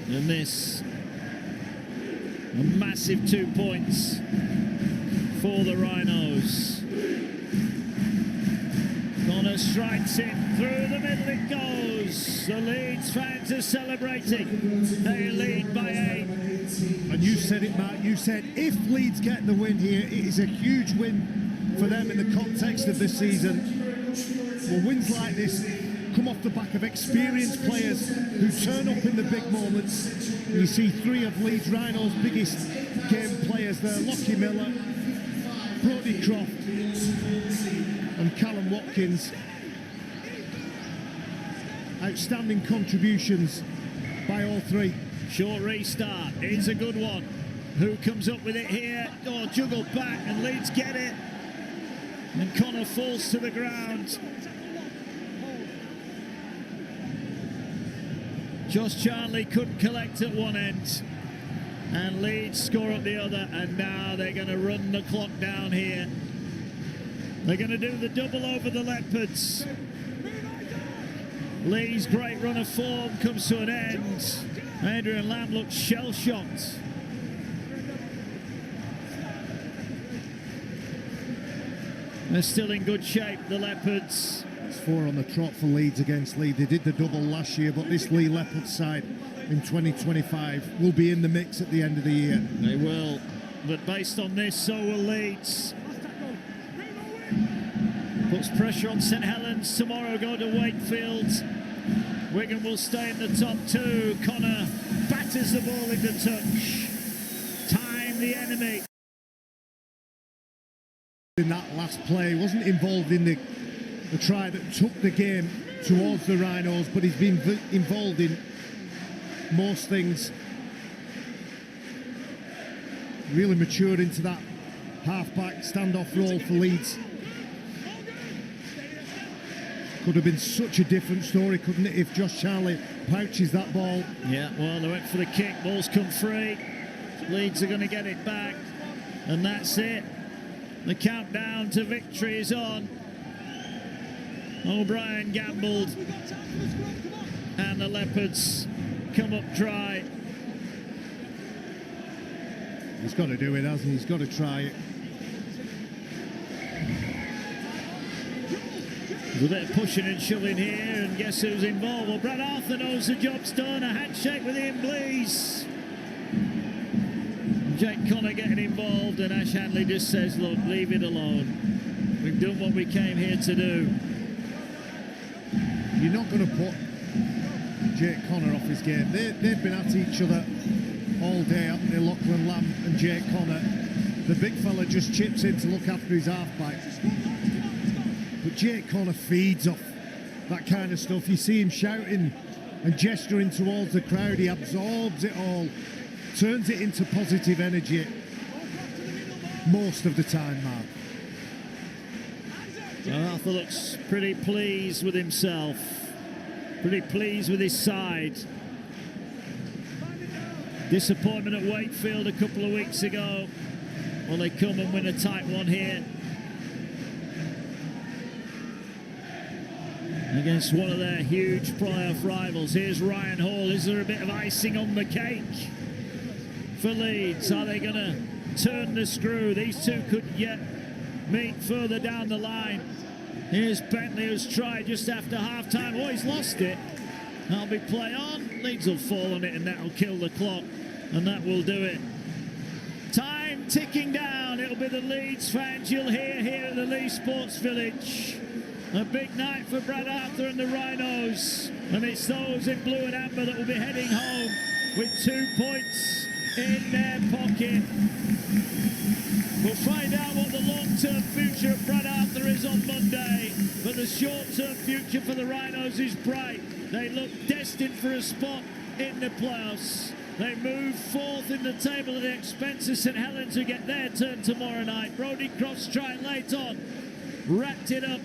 And this, a massive 2 points for the Rhinos. Corner strikes it, through the middle it goes. The Leeds fans are celebrating. They lead by 8. And you said it, Matt, you said if Leeds get the win here, it is a huge win for them in the context of this season. Well, wins like this come off the back of experienced players who turn up in the big moments. You see 3 of Leeds Rhinos' biggest game players there: Lockie Miller, Brodie Croft and Callum Watkins. Outstanding contributions by all 3. Short restart, it's a good one. Who comes up with it here? Oh, juggled back, and Leeds get it. And Connor falls to the ground. Josh Charnley couldn't collect at one end, and Leeds score at the other, and now they're going to run the clock down here. They're going to do the double over the Leopards. Lee's great run of form comes to an end. Adrian Lamb looks shell-shocked. They're still in good shape, the Leopards. It's 4 on the trot for Leeds against Leeds. They did the double last year, but this Leigh Leopards side in 2025 will be in the mix at the end of the year. They will, but based on this, so will Leeds. Puts pressure on St Helens. Tomorrow go to Wakefield. Wigan will stay in the top 2. Connor batters the ball into touch. Time the enemy. in that last play, wasn't involved in the try that took the game towards the Rhinos, but he's been involved in most things. Really matured into that half-back standoff role for Leeds. Could have been such a different story, couldn't it, if Josh Charlie pouches that ball. Yeah, well, they went for the kick, ball's come free. Leeds are going to get it back, and that's it. The countdown to victory is on. O'Brien gambled, and the Leopards come up dry. He's got to do it, hasn't he? He's got to try it. There's a bit of pushing and shoving here, and guess who's involved? Well, Brad Arthur knows the job's done. A handshake with Ian Blease. Jake Connor getting involved, and Ash Handley just says, look, leave it alone. We've done what we came here to do. You're not going to put Jake Connor off his game. They've been at each other all day up near Lachlan Lamb and Jake Connor. The big fella just chips in to look after his halfback. But Jake Connor feeds off that kind of stuff. You see him shouting and gesturing towards the crowd. He absorbs it all, turns it into positive energy most of the time, Mark. Well, Arthur looks pretty pleased with himself, pretty pleased with his side. Disappointment at Wakefield a couple of weeks ago. Well, they come and win a tight one here against one of their huge playoff rivals. Here's Ryan Hall. Is there a bit of icing on the cake for Leeds? Are they going to turn the screw? These two could yet meet further down the line. Here's Bentley, who's tried just after half-time. Oh, he's lost it. That'll be play on. Leeds will fall on it, and that'll kill the clock, and that will do it. Time ticking down. It'll be the Leeds fans you'll hear here at the Leeds Sports Village. A big night for Brad Arthur and the Rhinos, and it's those in blue and amber that will be heading home with 2 points in their pocket. We'll find out what the long-term future of Brad Arthur is on Monday, but the short-term future for the Rhinos is bright. They look destined for a spot in the playoffs. They move fourth in the table at the expense of St Helens, who get their turn tomorrow night. Brody Cross trying late on, wrapped it up